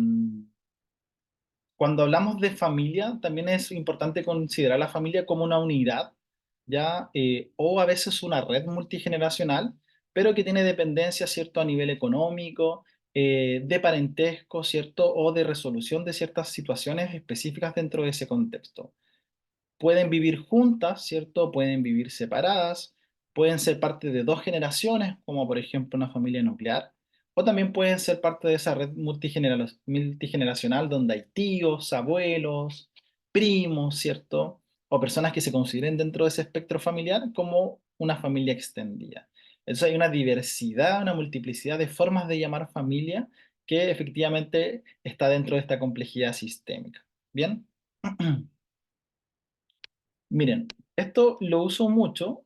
cuando hablamos de familia, también es importante considerar la familia como una unidad, ¿ya? O a veces una red multigeneracional, pero que tiene dependencia, ¿cierto?, a nivel económico, de parentesco, ¿cierto?, o de resolución de ciertas situaciones específicas dentro de ese contexto. Pueden vivir juntas, ¿cierto? Pueden vivir separadas, pueden ser parte de dos generaciones, como por ejemplo una familia nuclear, o también pueden ser parte de esa red multigeneracional donde hay tíos, abuelos, primos, ¿cierto? O personas que se consideren dentro de ese espectro familiar como una familia extendida. Entonces hay una diversidad, una multiplicidad de formas de llamar familia que efectivamente está dentro de esta complejidad sistémica. ¿Bien? Miren, esto lo uso mucho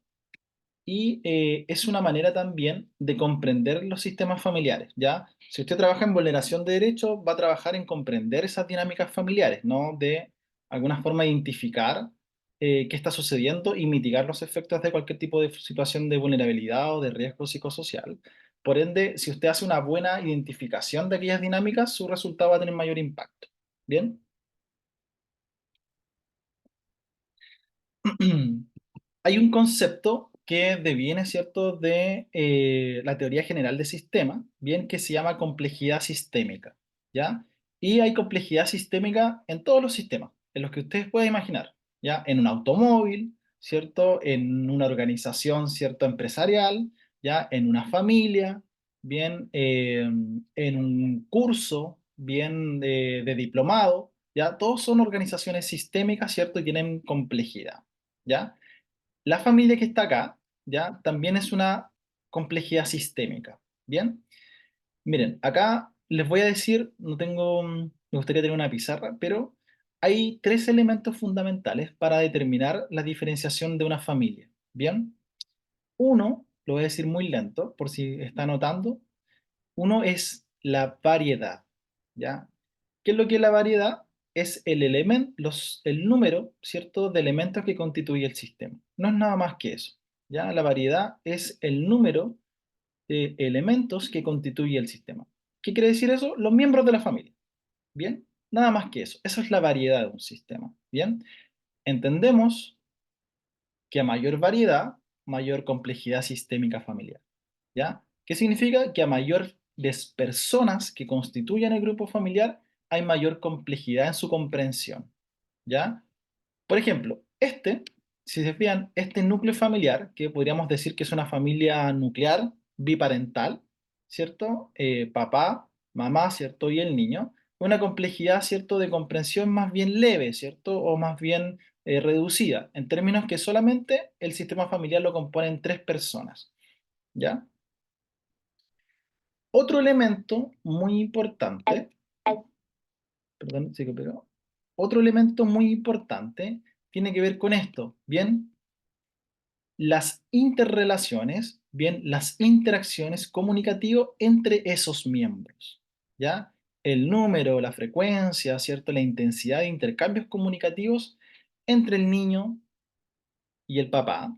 y es una manera también de comprender los sistemas familiares, ¿ya? Si usted trabaja en vulneración de derechos, va a trabajar en comprender esas dinámicas familiares, ¿no? De alguna forma identificar qué está sucediendo y mitigar los efectos de cualquier tipo de situación de vulnerabilidad o de riesgo psicosocial. Por ende, si usted hace una buena identificación de aquellas dinámicas, su resultado va a tener mayor impacto. ¿Bien? Hay un concepto que deviene, ¿cierto?, de la teoría general de sistemas, bien, que se llama complejidad sistémica, ¿ya? Y hay complejidad sistémica en todos los sistemas, en los que ustedes pueden imaginar, ¿ya? En un automóvil, ¿cierto? En una organización, ¿cierto?, empresarial, ¿ya? En una familia, bien, en un curso, bien, de diplomado, ¿ya? Todos son organizaciones sistémicas, ¿cierto?, y tienen complejidad, ¿ya? La familia que está acá, ¿ya? También es una complejidad sistémica, ¿bien? Miren, acá les voy a decir, no tengo, me gustaría tener una pizarra, pero hay tres elementos fundamentales para determinar la diferenciación de una familia, ¿bien? Uno, lo voy a decir muy lento, por si está anotando, uno es la variedad, ¿ya? ¿Qué es lo que es la variedad? Es el elemento, el número, ¿cierto?, de elementos que constituye el sistema. No es nada más que eso, ¿ya? La variedad es el número de elementos que constituye el sistema. ¿Qué quiere decir eso? Los miembros de la familia, ¿bien? Nada más que eso. Eso es la variedad de un sistema, ¿bien? Entendemos que a mayor variedad, mayor complejidad sistémica familiar, ¿ya? ¿Qué significa? Que a mayores personas que constituyen el grupo familiar, hay mayor complejidad en su comprensión, ¿ya? Por ejemplo, si se fijan, este núcleo familiar, que podríamos decir que es una familia nuclear biparental, ¿cierto? Papá, mamá, ¿cierto? Y el niño, una complejidad, ¿cierto?, de comprensión más bien leve, ¿cierto? O más bien reducida, en términos que solamente el sistema familiar lo componen tres personas, ¿ya? Otro elemento muy importante, perdón, se pegó. Otro elemento muy importante tiene que ver con esto, ¿bien? Las interrelaciones, bien, las interacciones comunicativas entre esos miembros, ¿ya? El número, la frecuencia, ¿cierto? La intensidad de intercambios comunicativos entre el niño y el papá,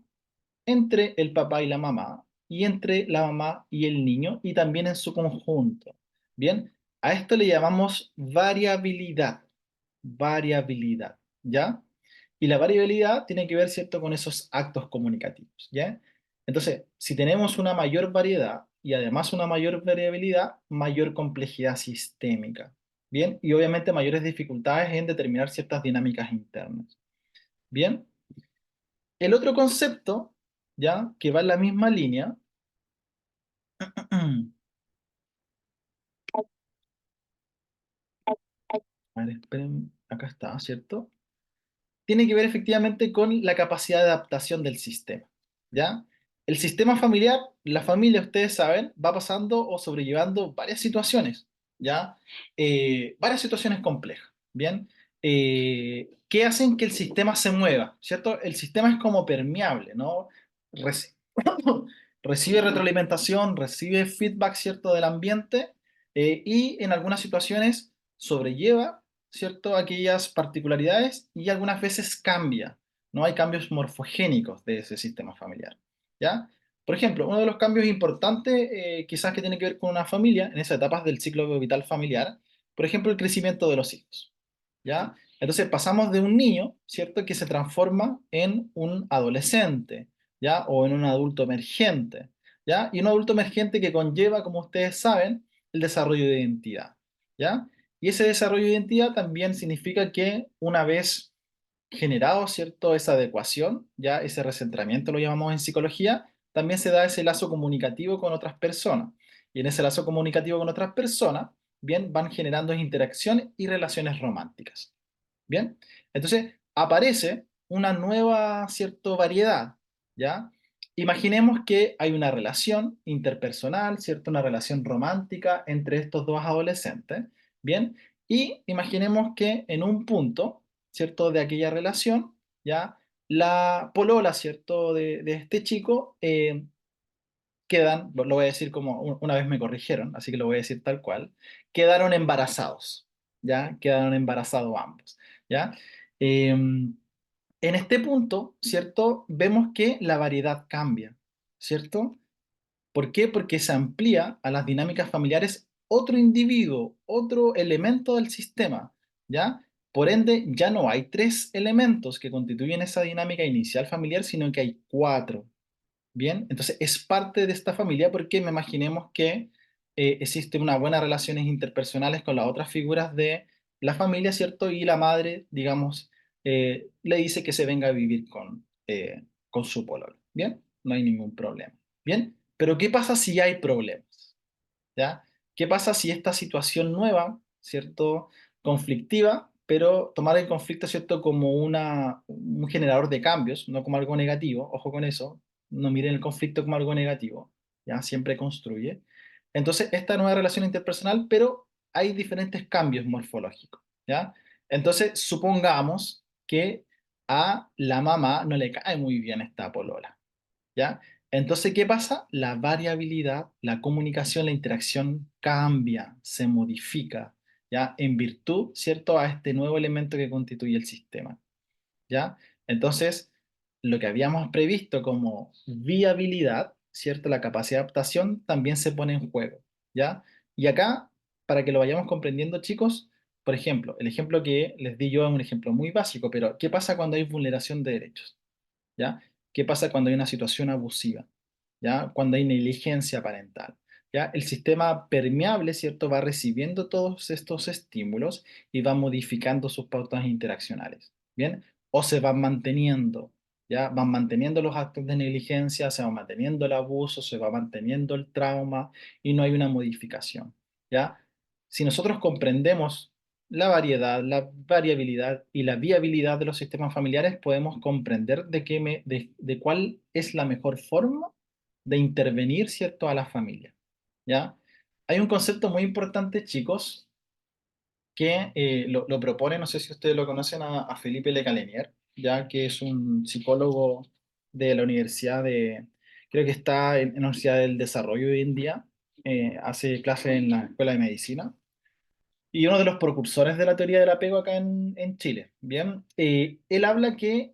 entre el papá y la mamá, y entre la mamá y el niño, y también en su conjunto. Bien, a esto le llamamos variabilidad, variabilidad, ¿ya? Y la variabilidad tiene que ver, ¿cierto?, con esos actos comunicativos, ¿ya? Entonces, si tenemos una mayor variedad y además una mayor variabilidad, mayor complejidad sistémica, ¿bien? Y obviamente mayores dificultades en determinar ciertas dinámicas internas, ¿bien? El otro concepto, ¿ya?, que va en la misma línea, a ver, esperen, acá está, ¿cierto? Tiene que ver efectivamente con la capacidad de adaptación del sistema, ¿ya? El sistema familiar, la familia, ustedes saben, va pasando o sobrellevando varias situaciones, ¿ya? Varias situaciones complejas, ¿bien? Que hacen que el sistema se mueva, ¿cierto? El sistema es como permeable, ¿no? Reci- Recibe retroalimentación, recibe feedback, ¿cierto?, del ambiente, y en algunas situaciones sobrelleva, ¿cierto?, aquellas particularidades y algunas veces cambia, ¿no? Hay cambios morfogénicos de ese sistema familiar, ¿ya? Por ejemplo, uno de los cambios importantes, quizás que tiene que ver con una familia, en esas etapas del ciclo vital familiar, por ejemplo, el crecimiento de los hijos. ¿ya? Entonces pasamos de un niño, ¿cierto?, que se transforma en un adolescente, ¿ya? O en un adulto emergente, ¿ya? Y un adulto emergente que conlleva, como ustedes saben, el desarrollo de identidad, ¿ya? Y ese desarrollo de identidad también significa que una vez generado, ¿cierto?, esa adecuación, ya ese recentramiento lo llamamos en psicología, también se da ese lazo comunicativo con otras personas. Y en ese lazo comunicativo con otras personas, bien, van generando interacciones y relaciones románticas. Bien, entonces aparece una nueva, cierto, variedad, ¿ya? Imaginemos que hay una relación interpersonal, ¿cierto? Una relación romántica entre estos dos adolescentes, ¿bien? Y imaginemos que en un punto, ¿cierto? De aquella relación, ¿ya? La polola, ¿cierto? De este chico, quedan, lo voy a decir como una vez me corrigieron, así que lo voy a decir tal cual, quedaron embarazados, ¿ya? Quedaron embarazados ambos, ¿ya? En este punto, ¿cierto? Vemos que la variedad cambia, ¿cierto? ¿Por qué? Porque se amplía a las dinámicas familiares otro individuo, otro elemento del sistema, ¿ya? Por ende, ya no hay tres elementos que constituyen esa dinámica inicial familiar, sino que hay cuatro. Bien, entonces es parte de esta familia porque me imaginemos que existe una buena relaciones interpersonales con las otras figuras de la familia, ¿cierto? Y la madre, digamos, le dice que se venga a vivir con su pololo. Bien, no hay ningún problema. Bien, pero ¿qué pasa si hay problemas? ¿Ya? ¿Qué pasa si esta situación nueva, ¿cierto? Conflictiva, pero tomar el conflicto, ¿cierto? Como un generador de cambios, no como algo negativo, ojo con eso, no miren el conflicto como algo negativo, ¿ya? Siempre construye. Entonces, esta nueva relación interpersonal, pero hay diferentes cambios morfológicos, ¿ya? Entonces, supongamos que a la mamá no le cae muy bien esta polola, ¿ya? Entonces, ¿qué pasa? La variabilidad, la comunicación, la interacción cambia, se modifica, ¿ya? En virtud, ¿cierto?, a este nuevo elemento que constituye el sistema, ¿ya? Entonces, lo que habíamos previsto como viabilidad, ¿cierto?, la capacidad de adaptación también se pone en juego, ¿ya? Y acá, para que lo vayamos comprendiendo, chicos, por ejemplo, el ejemplo que les di yo es un ejemplo muy básico, pero ¿qué pasa cuando hay vulneración de derechos? ¿Ya? ¿Qué pasa cuando hay una situación abusiva? ¿Ya? Cuando hay negligencia parental. ¿Ya? El sistema permeable, ¿cierto? Va recibiendo todos estos estímulos y va modificando sus pautas interaccionales. ¿Bien? O se van manteniendo, ¿ya? Van manteniendo los actos de negligencia, se va manteniendo el abuso, se va manteniendo el trauma y no hay una modificación. ¿Ya? Si nosotros comprendemos la variedad, la variabilidad y la viabilidad de los sistemas familiares, podemos comprender de cuál es la mejor forma de intervenir, ¿cierto?, a la familia, ¿ya? Hay un concepto muy importante, chicos, que lo propone, no sé si ustedes lo conocen, a Felipe Le Calenier, ya que es un psicólogo de la Universidad creo que está en la Universidad del Desarrollo hoy en día, hace clases en la Escuela de Medicina y uno de los precursores de la teoría del apego acá en Chile. Bien, él habla que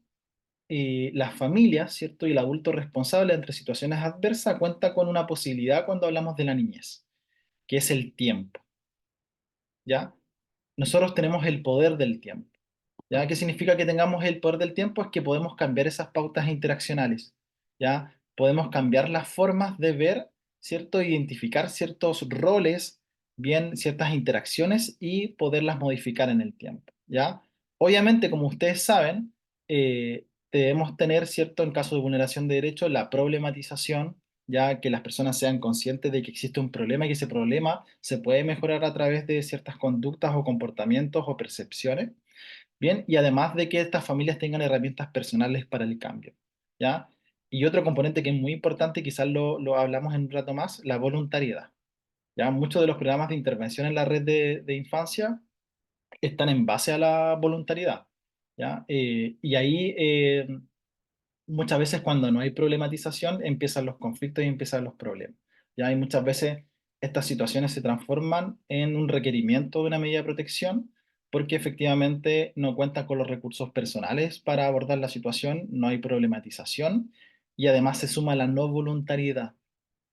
las familias, ¿cierto? Y el adulto responsable ante situaciones adversas cuenta con una posibilidad cuando hablamos de la niñez, que es el tiempo, ¿ya? Nosotros tenemos el poder del tiempo. ¿Ya? ¿Qué significa que tengamos el poder del tiempo? Es que podemos cambiar esas pautas interaccionales, ¿ya? Podemos cambiar las formas de ver, ¿cierto? Identificar ciertos roles, bien, ciertas interacciones y poderlas modificar en el tiempo, ¿ya? Obviamente, como ustedes saben, debemos tener, ¿cierto? En caso de vulneración de derechos, la problematización, ya que las personas sean conscientes de que existe un problema y que ese problema se puede mejorar a través de ciertas conductas o comportamientos o percepciones. Bien, y además de que estas familias tengan herramientas personales para el cambio, ¿ya? Y otro componente que es muy importante, quizás lo hablamos en un rato más, la voluntariedad, ¿ya? Muchos de los programas de intervención en la red de infancia están en base a la voluntariedad, ¿ya? Y ahí muchas veces cuando no hay problematización empiezan los conflictos y empiezan los problemas. Ya hay muchas veces estas situaciones se transforman en un requerimiento de una medida de protección porque efectivamente no cuentan con los recursos personales para abordar la situación, no hay problematización y además se suma la no voluntariedad.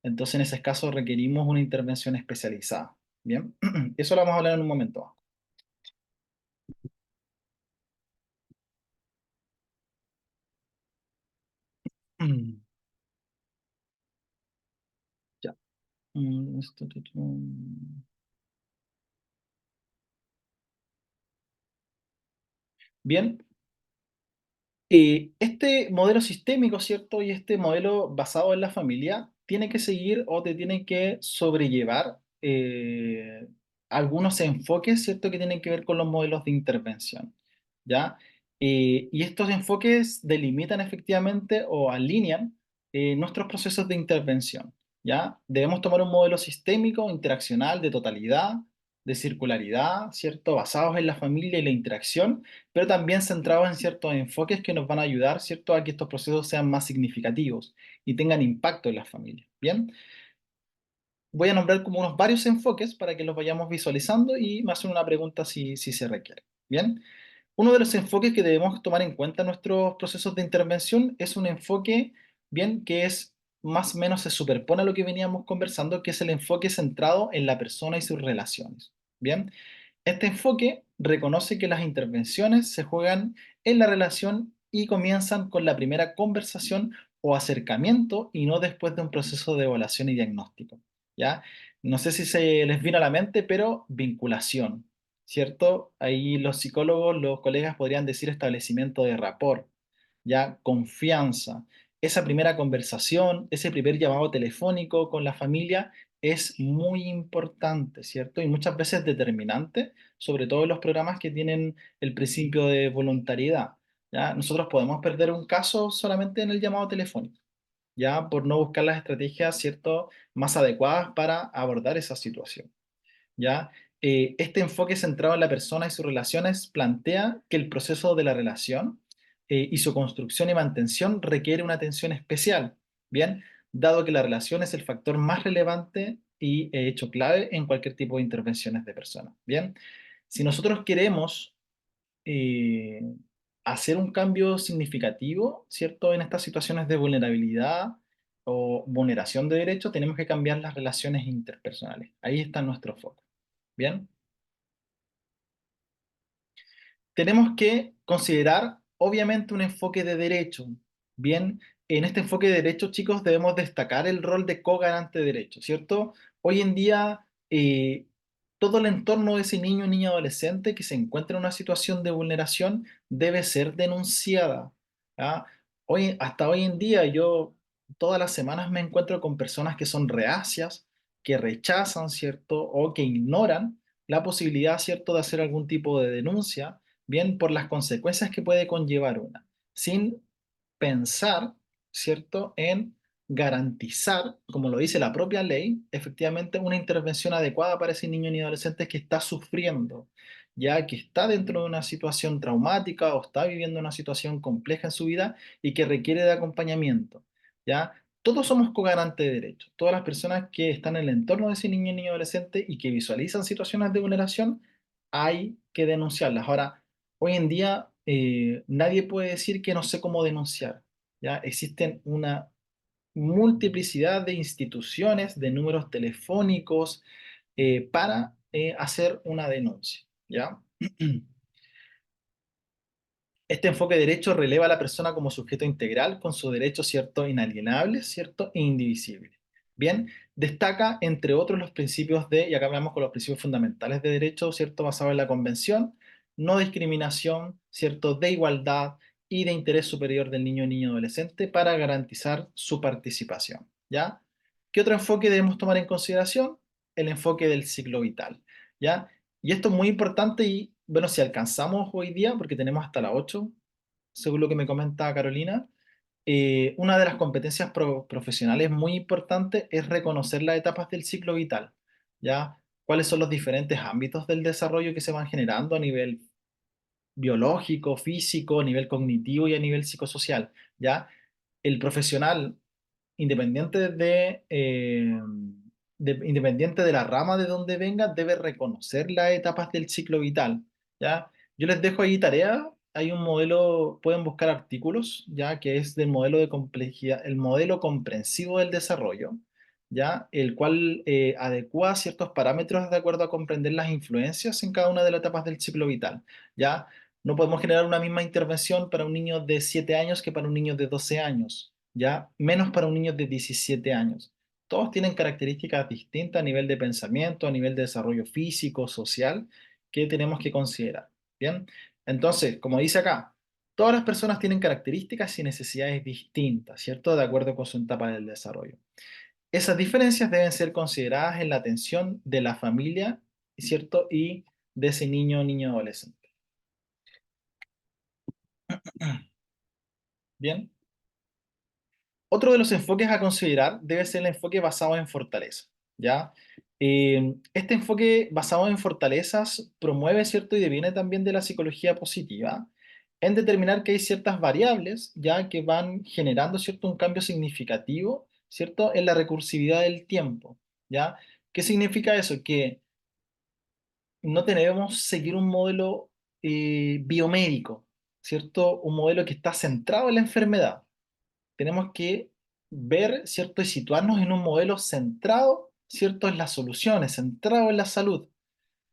Entonces en ese caso requerimos una intervención especializada. Bien, eso lo vamos a hablar en un momento. Ya. Bien, este modelo sistémico, ¿cierto? Y este modelo basado en la familia tiene que seguir o te tiene que sobrellevar algunos enfoques, ¿cierto? Que tienen que ver con los modelos de intervención, ¿ya? Y estos enfoques delimitan efectivamente o alinean nuestros procesos de intervención, ¿ya? Debemos tomar un modelo sistémico, interaccional, de totalidad, de circularidad, ¿cierto? Basados en la familia y la interacción, pero también centrados en ciertos enfoques que nos van a ayudar, ¿cierto?, a que estos procesos sean más significativos y tengan impacto en las familias. Bien, voy a nombrar como unos varios enfoques para que los vayamos visualizando y me hacen una pregunta si se requiere. Bien, uno de los enfoques que debemos tomar en cuenta en nuestros procesos de intervención es un enfoque, bien, que es más o menos se superpone a lo que veníamos conversando, que es el enfoque centrado en la persona y sus relaciones. Bien, este enfoque reconoce que las intervenciones se juegan en la relación y comienzan con la primera conversación o acercamiento y no después de un proceso de evaluación y diagnóstico, ¿ya? No sé si se les vino a la mente, pero vinculación, ¿cierto? Ahí los psicólogos, los colegas podrían decir establecimiento de rapport, ¿ya? Confianza. Esa primera conversación, ese primer llamado telefónico con la familia es muy importante, ¿cierto? Y muchas veces determinante, sobre todo en los programas que tienen el principio de voluntariedad, ¿ya? Nosotros podemos perder un caso solamente en el llamado telefónico, ¿ya? Por no buscar las estrategias, ¿cierto?, más adecuadas para abordar esa situación. ¿Ya? Este enfoque centrado en la persona y sus relaciones plantea que el proceso de la relación y su construcción y mantención requiere una atención especial, ¿bien? Dado que la relación es el factor más relevante y hecho clave en cualquier tipo de intervenciones de personas, ¿bien? Si nosotros queremos eh, hacer un cambio significativo, ¿cierto? En estas situaciones de vulnerabilidad o vulneración de derechos, tenemos que cambiar las relaciones interpersonales. Ahí está nuestro foco. Bien, tenemos que considerar obviamente un enfoque de derecho. Bien, en este enfoque de derecho, chicos, debemos destacar el rol de cogarante de derecho, ¿cierto? Hoy en día, todo el entorno de ese niño o niña adolescente que se encuentra en una situación de vulneración debe ser denunciada. ¿Ah? Hasta hoy en día, yo todas las semanas me encuentro con personas que son reacias, que rechazan, ¿cierto? O que ignoran la posibilidad, ¿cierto?, de hacer algún tipo de denuncia, bien, por las consecuencias que puede conllevar una, sin pensar, ¿cierto?, en garantizar, como lo dice la propia ley, efectivamente una intervención adecuada para ese niño ni adolescente que está sufriendo, ya que está dentro de una situación traumática o está viviendo una situación compleja en su vida y que requiere de acompañamiento, ¿ya? Todos somos cogarantes de derechos. Todas las personas que están en el entorno de ese niño ni adolescente y que visualizan situaciones de vulneración, hay que denunciarlas. Ahora, hoy en día nadie puede decir que no sé cómo denunciar. ¿Ya? Existen una multiplicidad de instituciones, de números telefónicos para hacer una denuncia. ¿Ya? Este enfoque de derecho releva a la persona como sujeto integral con sus derechos, ¿cierto?, inalienables, ¿cierto?, e indivisibles. Bien, destaca, entre otros, los principios de, y acá hablamos con los principios fundamentales de derecho, ¿cierto?, basado en la Convención, no discriminación, ¿cierto?, de igualdad y de interés superior del niño o niña adolescente para garantizar su participación. ¿Ya? ¿Qué otro enfoque debemos tomar en consideración? El enfoque del ciclo vital. ¿Ya? Y esto es muy importante y, bueno, si alcanzamos hoy día, porque tenemos hasta las 8, según lo que me comenta Carolina, una de las competencias profesionales muy importantes es reconocer las etapas del ciclo vital, ¿ya? ¿Cuáles son los diferentes ámbitos del desarrollo que se van generando a nivel biológico, físico, a nivel cognitivo y a nivel psicosocial, ¿ya? El profesional independiente independiente de la rama de donde venga, debe reconocer las etapas del ciclo vital, ¿ya? Yo les dejo ahí tarea, hay un modelo, pueden buscar artículos, ¿ya? Que es del modelo de complejidad, el modelo comprensivo del desarrollo, ¿ya? El cual adecua ciertos parámetros de acuerdo a comprender las influencias en cada una de las etapas del ciclo vital, ¿ya? No podemos generar una misma intervención para un niño de 7 años que para un niño de 12 años. ya menos para un niño de 17 años. Todos tienen características distintas a nivel de pensamiento, a nivel de desarrollo físico, social, que tenemos que considerar. Bien, entonces, como dice acá, todas las personas tienen características y necesidades distintas, ¿cierto? De acuerdo con su etapa del desarrollo. Esas diferencias deben ser consideradas en la atención de la familia, ¿cierto? Y de ese niño o niño adolescente. Bien. Otro de los enfoques a considerar debe ser el enfoque basado en fortaleza, ¿ya? Este enfoque basado en fortalezas promueve, ¿cierto? Y deviene también de la psicología positiva, en determinar que hay ciertas variables, ¿ya? Que van generando, ¿cierto? Un cambio significativo, ¿cierto? En la recursividad del tiempo, ¿ya? ¿Qué significa eso? Que no debemos seguir un modelo biomédico, ¿cierto? Un modelo que está centrado en la enfermedad. Tenemos que ver, ¿cierto? Y situarnos en un modelo centrado, ¿cierto? En las soluciones, centrado en la salud,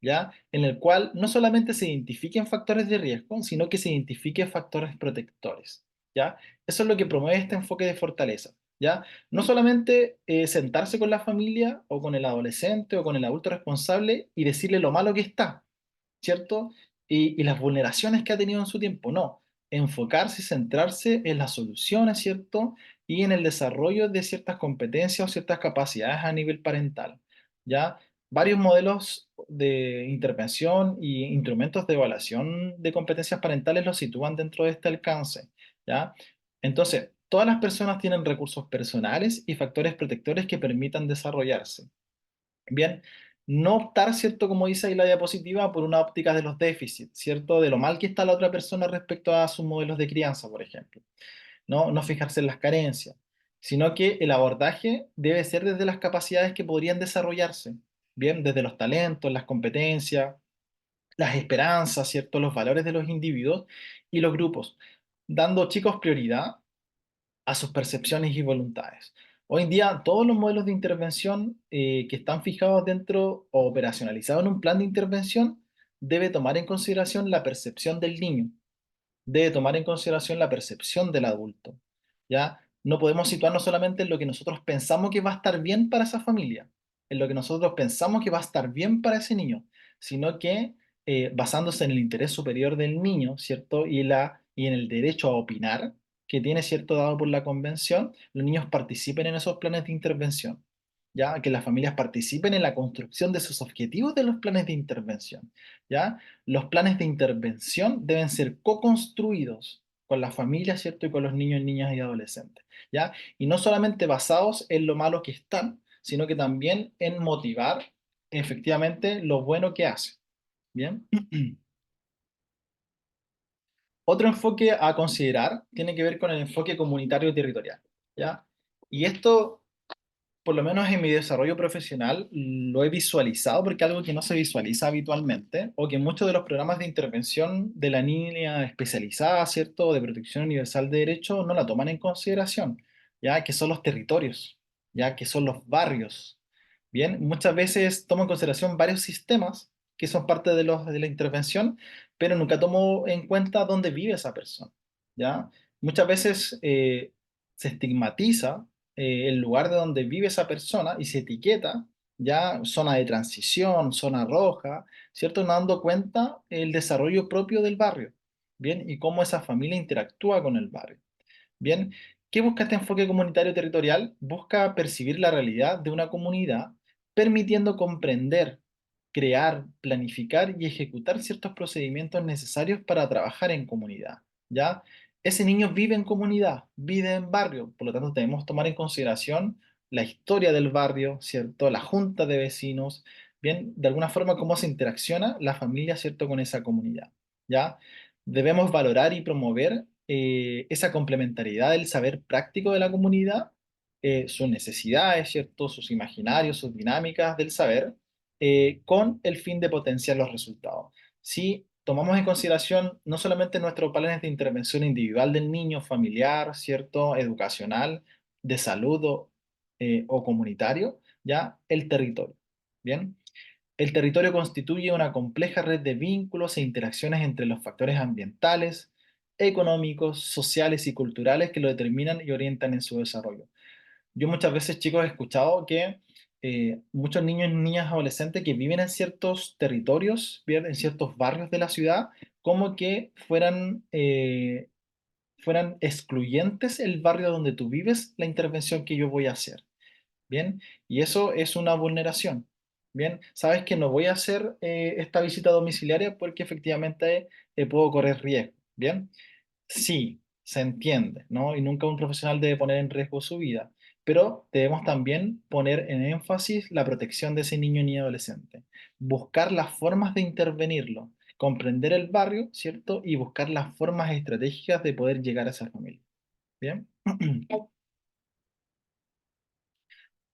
¿ya? En el cual no solamente se identifiquen factores de riesgo, sino que se identifiquen factores protectores, ¿ya? Eso es lo que promueve este enfoque de fortaleza, ¿ya? No solamente sentarse con la familia o con el adolescente o con el adulto responsable y decirle lo malo que está, ¿cierto? Y las vulneraciones que ha tenido en su tiempo, no. Enfocarse y centrarse en las soluciones, ¿cierto? Y en el desarrollo de ciertas competencias o ciertas capacidades a nivel parental, ¿ya? Varios modelos de intervención y instrumentos de evaluación de competencias parentales los sitúan dentro de este alcance, ¿ya? Entonces, todas las personas tienen recursos personales y factores protectores que permitan desarrollarse. Bien, no optar, ¿cierto? Como dice ahí la diapositiva, por una óptica de los déficits, ¿cierto? De lo mal que está la otra persona respecto a sus modelos de crianza, por ejemplo. No fijarse en las carencias, sino que el abordaje debe ser desde las capacidades que podrían desarrollarse, bien, desde los talentos, las competencias, las esperanzas, ¿cierto? Los valores de los individuos y los grupos, dando, chicos, prioridad a sus percepciones y voluntades. Hoy en día, todos los modelos de intervención que están fijados dentro o operacionalizados en un plan de intervención debe tomar en consideración la percepción del niño, debe tomar en consideración la percepción del adulto, ¿ya? No podemos situarnos solamente en lo que nosotros pensamos que va a estar bien para esa familia, en lo que nosotros pensamos que va a estar bien para ese niño, sino que basándose en el interés superior del niño, ¿cierto? Y en el derecho a opinar que tiene, ¿cierto? Dado por la convención, los niños participen en esos planes de intervención. ¿Ya? Que las familias participen en la construcción de sus objetivos de los planes de intervención, ¿ya? Los planes de intervención deben ser co-construidos con la familia, ¿cierto? Y con los niños, niñas y adolescentes, ¿ya? Y no solamente basados en lo malo que están, sino que también en motivar efectivamente lo bueno que hacen, ¿bien? Otro enfoque a considerar tiene que ver con el enfoque comunitario territorial, ¿ya? Y esto por lo menos en mi desarrollo profesional, lo he visualizado porque es algo que no se visualiza habitualmente, o que muchos de los programas de intervención de la línea especializada, ¿cierto?, de protección universal de derechos, no la toman en consideración, ya que son los territorios, ya que son los barrios. Bien, muchas veces tomo en consideración varios sistemas que son parte de la intervención, pero nunca tomo en cuenta dónde vive esa persona, ¿ya? Muchas veces se estigmatiza el lugar de donde vive esa persona y se etiqueta ya zona de transición, zona roja, ¿cierto? No dando cuenta el desarrollo propio del barrio, ¿bien? Y cómo esa familia interactúa con el barrio. Bien, ¿qué busca este enfoque comunitario territorial? Busca percibir la realidad de una comunidad, permitiendo comprender, crear, planificar y ejecutar ciertos procedimientos necesarios para trabajar en comunidad, ¿ya? Ese niño vive en comunidad, vive en barrio, por lo tanto debemos tomar en consideración la historia del barrio, ¿cierto? La junta de vecinos, bien, de alguna forma cómo se interacciona la familia, ¿cierto? Con esa comunidad, ¿ya? Debemos valorar y promover esa complementariedad del saber práctico de la comunidad, sus necesidades, ¿cierto? Sus imaginarios, sus dinámicas del saber, con el fin de potenciar los resultados. Si tomamos en consideración no solamente nuestros planes de intervención individual del niño, familiar, ¿cierto? Educacional, de salud o comunitario, ya el territorio. Bien. El territorio constituye una compleja red de vínculos e interacciones entre los factores ambientales, económicos, sociales y culturales que lo determinan y orientan en su desarrollo. Yo muchas veces, chicos, he escuchado que muchos niños y niñas adolescentes que viven en ciertos territorios, bien, en ciertos barrios de la ciudad, como que fueran excluyentes el barrio donde tú vives, la intervención que yo voy a hacer. Bien, y eso es una vulneración. Bien, sabes que no voy a hacer esta visita domiciliaria porque efectivamente puedo correr riesgo. Bien, sí, se entiende, ¿no? Y nunca un profesional debe poner en riesgo su vida, pero debemos también poner en énfasis la protección de ese niño ni adolescente, buscar las formas de intervenirlo, comprender el barrio, ¿cierto? Y buscar las formas estratégicas de poder llegar a esa familia. Bien.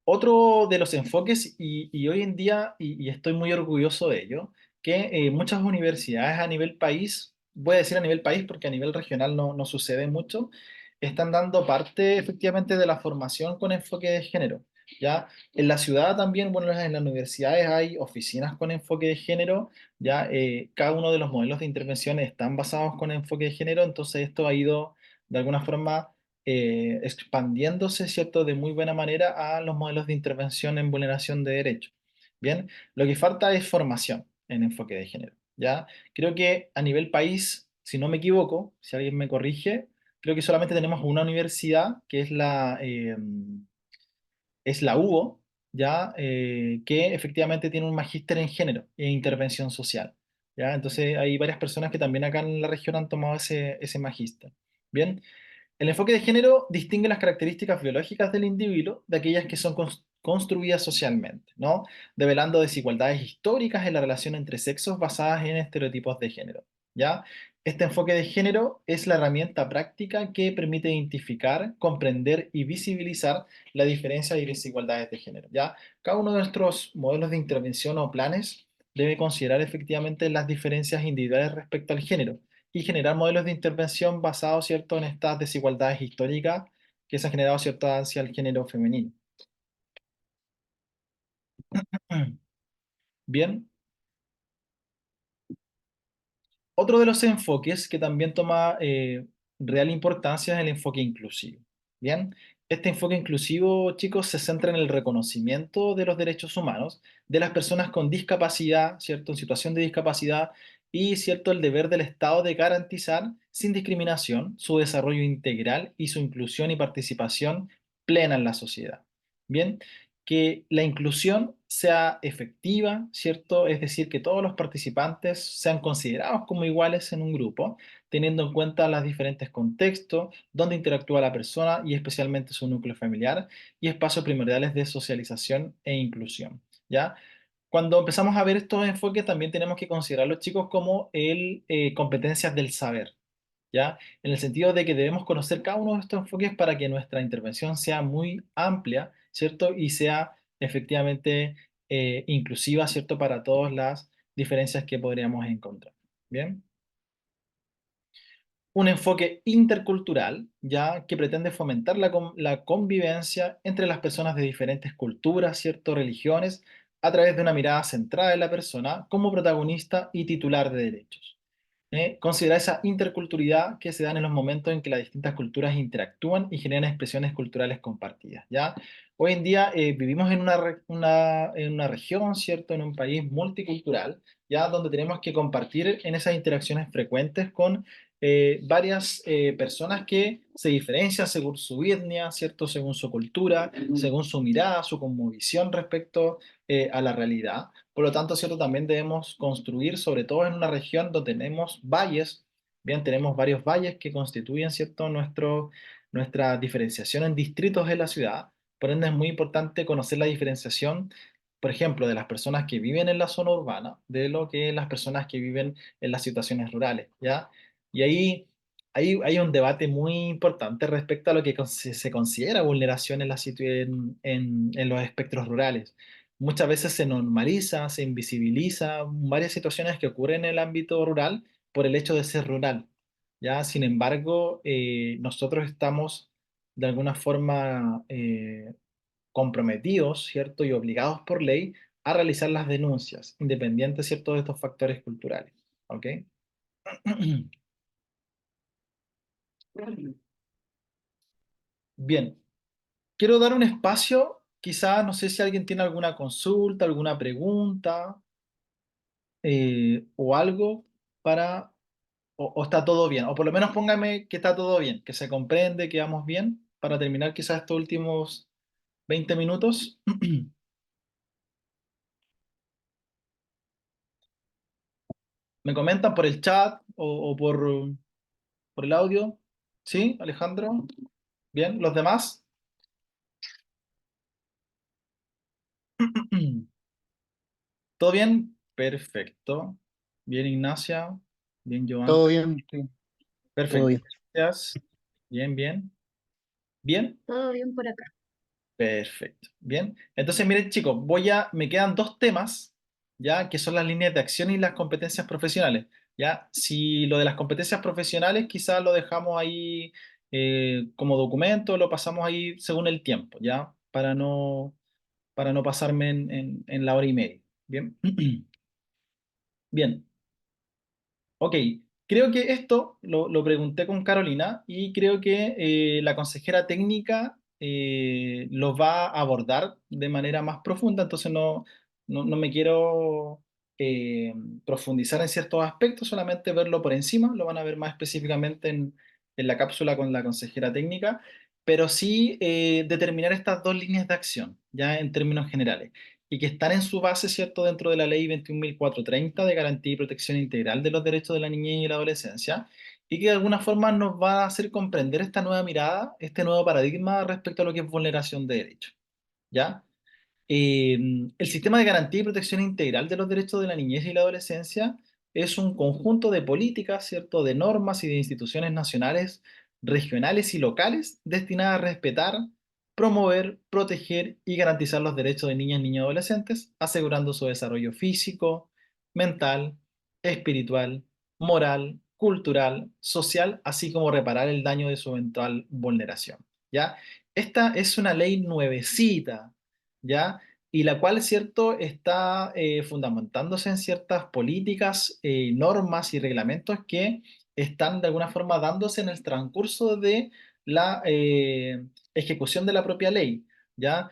Otro de los enfoques, y hoy en día, y estoy muy orgulloso de ello, que muchas universidades a nivel país, voy a decir a nivel país porque a nivel regional no sucede mucho, están dando parte efectivamente de la formación con enfoque de género. ¿Ya? En la ciudad también, bueno, en las universidades hay oficinas con enfoque de género, ya cada uno de los modelos de intervención están basados con enfoque de género, entonces esto ha ido de alguna forma expandiéndose, ¿cierto?, de muy buena manera a los modelos de intervención en vulneración de derechos. Bien, lo que falta es formación en enfoque de género, ¿ya? Creo que a nivel país, si no me equivoco, si alguien me corrige, creo que solamente tenemos una universidad, que es la UBO, ¿ya? Que efectivamente tiene un magíster en género e intervención social, ¿ya? Entonces hay varias personas que también acá en la región han tomado ese magíster. Bien, el enfoque de género distingue las características biológicas del individuo de aquellas que son construidas socialmente, ¿no? Develando desigualdades históricas en la relación entre sexos basadas en estereotipos de género, ¿ya? Este enfoque de género es la herramienta práctica que permite identificar, comprender y visibilizar la diferencia y desigualdades de género, ¿ya? Cada uno de nuestros modelos de intervención o planes debe considerar efectivamente las diferencias individuales respecto al género y generar modelos de intervención basados, ¿cierto?, en estas desigualdades históricas que se han generado, ¿cierto?, hacia el género femenino. Bien, otro de los enfoques que también toma real importancia es el enfoque inclusivo. Bien, este enfoque inclusivo, chicos, se centra en el reconocimiento de los derechos humanos de las personas con discapacidad, ¿cierto?, en situación de discapacidad y, ¿cierto?, el deber del Estado de garantizar sin discriminación su desarrollo integral y su inclusión y participación plena en la sociedad. Bien, que la inclusión sea efectiva, ¿cierto? Es decir, que todos los participantes sean considerados como iguales en un grupo, teniendo en cuenta los diferentes contextos, donde interactúa la persona y especialmente su núcleo familiar y espacios primordiales de socialización e inclusión, ¿ya? Cuando empezamos a ver estos enfoques, también tenemos que considerar a los chicos como competencias del saber. ¿Ya? En el sentido de que debemos conocer cada uno de estos enfoques para que nuestra intervención sea muy amplia, ¿cierto? Y sea efectivamente inclusiva, ¿cierto? Para todas las diferencias que podríamos encontrar. ¿Bien? Un enfoque intercultural, ya que pretende fomentar la convivencia entre las personas de diferentes culturas, ¿cierto? Religiones, a través de una mirada centrada en la persona como protagonista y titular de derechos. Considerar esa interculturalidad que se dan en los momentos en que las distintas culturas interactúan y generan expresiones culturales compartidas, ¿ya? Hoy en día vivimos en en una región, ¿cierto? En un país multicultural, ¿ya? Donde tenemos que compartir en esas interacciones frecuentes con varias personas que se diferencian según su etnia, ¿cierto? Según su cultura, según su mirada, su cosmovisión respecto a la realidad. Por lo tanto, ¿cierto? También debemos construir, sobre todo en una región donde tenemos valles, bien, tenemos varios valles que constituyen, ¿cierto?, nuestra diferenciación en distritos de la ciudad. Por ende, es muy importante conocer la diferenciación, por ejemplo, de las personas que viven en la zona urbana, de lo que las personas que viven en las situaciones rurales, ¿ya? Y ahí hay un debate muy importante respecto a lo que se considera vulneración en, en los espectros rurales. Muchas veces se normaliza, se invisibiliza varias situaciones que ocurren en el ámbito rural por el hecho de ser rural. ¿Ya? Sin embargo, nosotros estamos de alguna forma comprometidos, ¿cierto? Y obligados por ley a realizar las denuncias, independientes, ¿cierto?, de estos factores culturales. ¿Ok? Bien, quiero dar un espacio, quizás no sé si alguien tiene alguna consulta, alguna pregunta o algo para, o está todo bien, o por lo menos póngame que está todo bien, que se comprende, que vamos bien, para terminar quizás estos últimos 20 minutos. ¿Me comentan por el chat o por el audio? ¿Sí, Alejandro? Bien, ¿los demás? ¿Todo bien? Perfecto. Bien, Ignacia. Bien, Joan. Todo bien, sí, todo Perfecto. bien. Gracias. Bien, bien. Bien. Todo bien por acá. Perfecto. Bien. Entonces, miren, chicos, me quedan dos temas, ya, que son las líneas de acción y las competencias profesionales. Ya, si lo de las competencias profesionales, quizás lo dejamos ahí como documento, lo pasamos ahí según el tiempo, ya, para no pasarme en la hora y media. Bien. Bien. Ok, creo que esto lo pregunté con Carolina y creo que la consejera técnica lo va a abordar de manera más profunda, entonces no me quiero eh, profundizar en ciertos aspectos, solamente verlo por encima, lo van a ver más específicamente en la cápsula con la consejera técnica, pero sí determinar estas dos líneas de acción, ya en términos generales y que están en su base, ¿cierto?, dentro de la Ley 21.430 de Garantía y Protección Integral de los Derechos de la Niñez y la Adolescencia, y que de alguna forma nos va a hacer comprender esta nueva mirada, este nuevo paradigma respecto a lo que es vulneración de derechos, ¿ya? El sistema de garantía y protección integral de los derechos de la niñez y la adolescencia es un conjunto de políticas, ¿cierto?, de normas y de instituciones nacionales, regionales y locales destinadas a respetar, promover, proteger y garantizar los derechos de niñas, niños y adolescentes, asegurando su desarrollo físico, mental, espiritual, moral, cultural, social, así como reparar el daño de su eventual vulneración. ¿Ya? Esta es una ley nuevecita, ¿ya? Y la cual, ¿cierto?, está fundamentándose en ciertas políticas, normas y reglamentos que están de alguna forma dándose en el transcurso de la ejecución de la propia ley, ¿ya?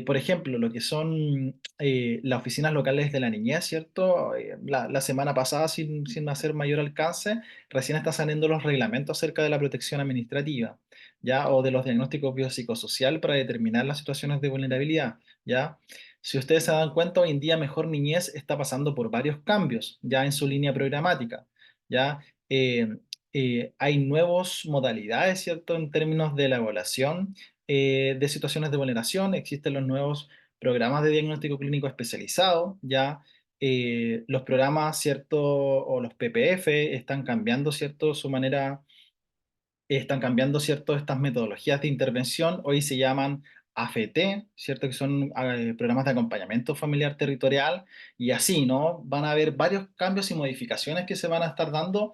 Por ejemplo, lo que son las oficinas locales de la niñez, ¿cierto? La semana pasada, sin hacer mayor alcance, recién están saliendo los reglamentos acerca de la protección administrativa, ¿ya? O de los diagnósticos biopsicosocial para determinar las situaciones de vulnerabilidad. ¿Ya? Si ustedes se dan cuenta, hoy en día Mejor Niñez está pasando por varios cambios ya en su línea programática, ¿ya? Eh, Hay nuevas modalidades, ¿cierto? En términos de la evaluación de situaciones de vulneración, existen los nuevos programas de diagnóstico clínico especializado, ¿ya? Los programas, ¿cierto? O los PPF están cambiando, ¿cierto? Su manera están cambiando, ¿cierto? Estas metodologías de intervención, hoy se llaman AFT, ¿cierto? Que son programas de acompañamiento familiar territorial, y así, ¿no? Van a haber varios cambios y modificaciones que se van a estar dando,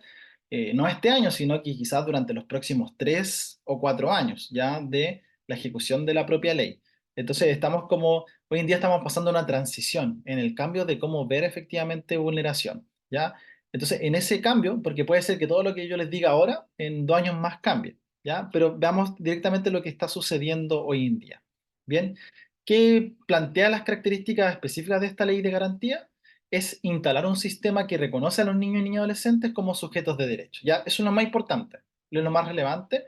no este año, sino que quizás durante los próximos 3 o 4 años, ya de la ejecución de la propia ley. Entonces, hoy en día estamos pasando una transición en el cambio de cómo ver efectivamente vulneración, ¿ya? Entonces, en ese cambio, porque puede ser que todo lo que yo les diga ahora, en 2 años más cambie, ¿ya? Pero veamos directamente lo que está sucediendo hoy en día. Bien, ¿qué plantea las características específicas de esta ley de garantía? Es instalar un sistema que reconoce a los niños y niñas adolescentes como sujetos de derecho, ¿ya? Eso es lo más importante, lo más relevante,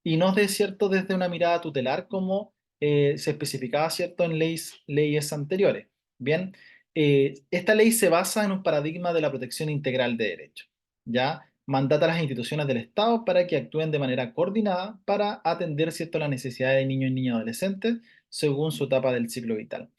y no de cierto desde una mirada tutelar como se especificaba, ¿cierto?, en leyes anteriores. Bien, esta ley se basa en un paradigma de la protección integral de derechos, ¿ya? Mandata a las instituciones del Estado para que actúen de manera coordinada para atender, ¿cierto?, las necesidades de niños y niñas adolescentes según su etapa del ciclo vital.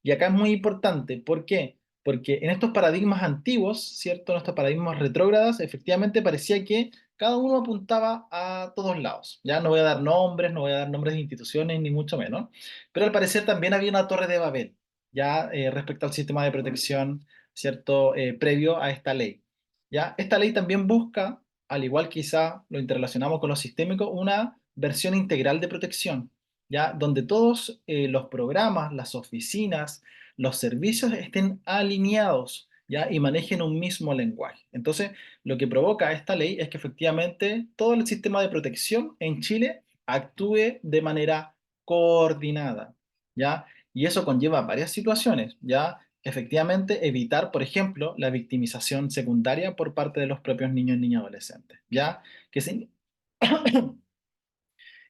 Y acá es muy importante, ¿por qué? Porque en estos paradigmas antiguos, ¿cierto?, en estos paradigmas retrógradas, efectivamente parecía que cada uno apuntaba a todos lados. Ya no voy a dar nombres, no voy a dar nombres de instituciones, ni mucho menos, pero al parecer también había una torre de Babel ya respecto al sistema de protección, ¿cierto? Previo a esta ley. ¿Ya? Esta ley también busca, al igual quizá lo interrelacionamos con lo sistémico, una versión integral de protección, ¿ya? Donde todos los programas, las oficinas, los servicios estén alineados, ¿ya? Y manejen un mismo lenguaje. Entonces, lo que provoca esta ley es que efectivamente todo el sistema de protección en Chile actúe de manera coordinada, ¿ya? Y eso conlleva varias situaciones, ¿ya? Efectivamente, evitar, por ejemplo, la victimización secundaria por parte de los propios niños, niñas y adolescentes, ¿ya? Que se,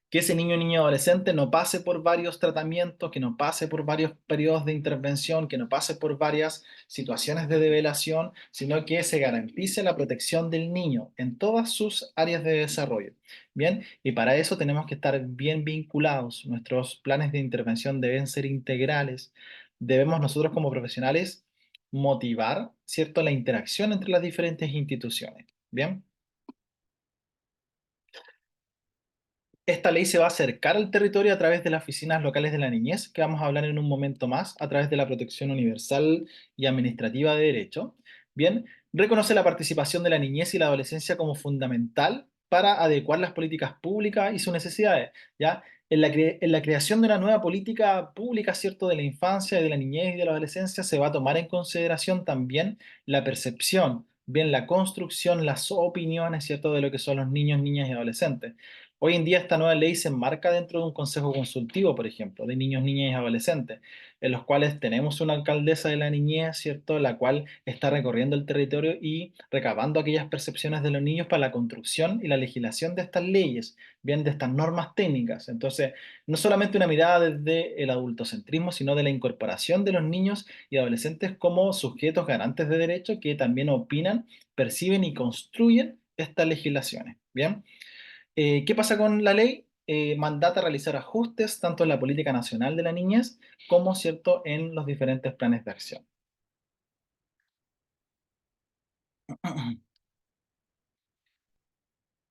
que ese niño, niña, adolescente no pase por varios tratamientos, que no pase por varios periodos de intervención, que no pase por varias situaciones de develación, sino que se garantice la protección del niño en todas sus áreas de desarrollo. Bien, y para eso tenemos que estar bien vinculados. Nuestros planes de intervención deben ser integrales. Debemos nosotros como profesionales motivar, ¿cierto?, la interacción entre las diferentes instituciones. Bien. Esta ley se va a acercar al territorio a través de las oficinas locales de la niñez, que vamos a hablar en un momento más, a través de la protección universal y administrativa de derecho. Bien, reconoce la participación de la niñez y la adolescencia como fundamental para adecuar las políticas públicas y sus necesidades. ¿Ya? En la creación de una nueva política pública, ¿cierto?, de la infancia, de la niñez y de la adolescencia, se va a tomar en consideración también la percepción, bien, la construcción, las opiniones, ¿cierto?, de lo que son los niños, niñas y adolescentes. Hoy en día esta nueva ley se enmarca dentro de un consejo consultivo, por ejemplo, de niños, niñas y adolescentes, en los cuales tenemos una alcaldesa de la niñez, ¿cierto?, la cual está recorriendo el territorio y recabando aquellas percepciones de los niños para la construcción y la legislación de estas leyes, bien, de estas normas técnicas. Entonces, no solamente una mirada desde el adultocentrismo, sino de la incorporación de los niños y adolescentes como sujetos garantes de derecho que también opinan, perciben y construyen estas legislaciones, ¿bien? ¿Qué pasa con la ley? Mandata realizar ajustes tanto en la política nacional de la niñez como, ¿cierto?, en los diferentes planes de acción.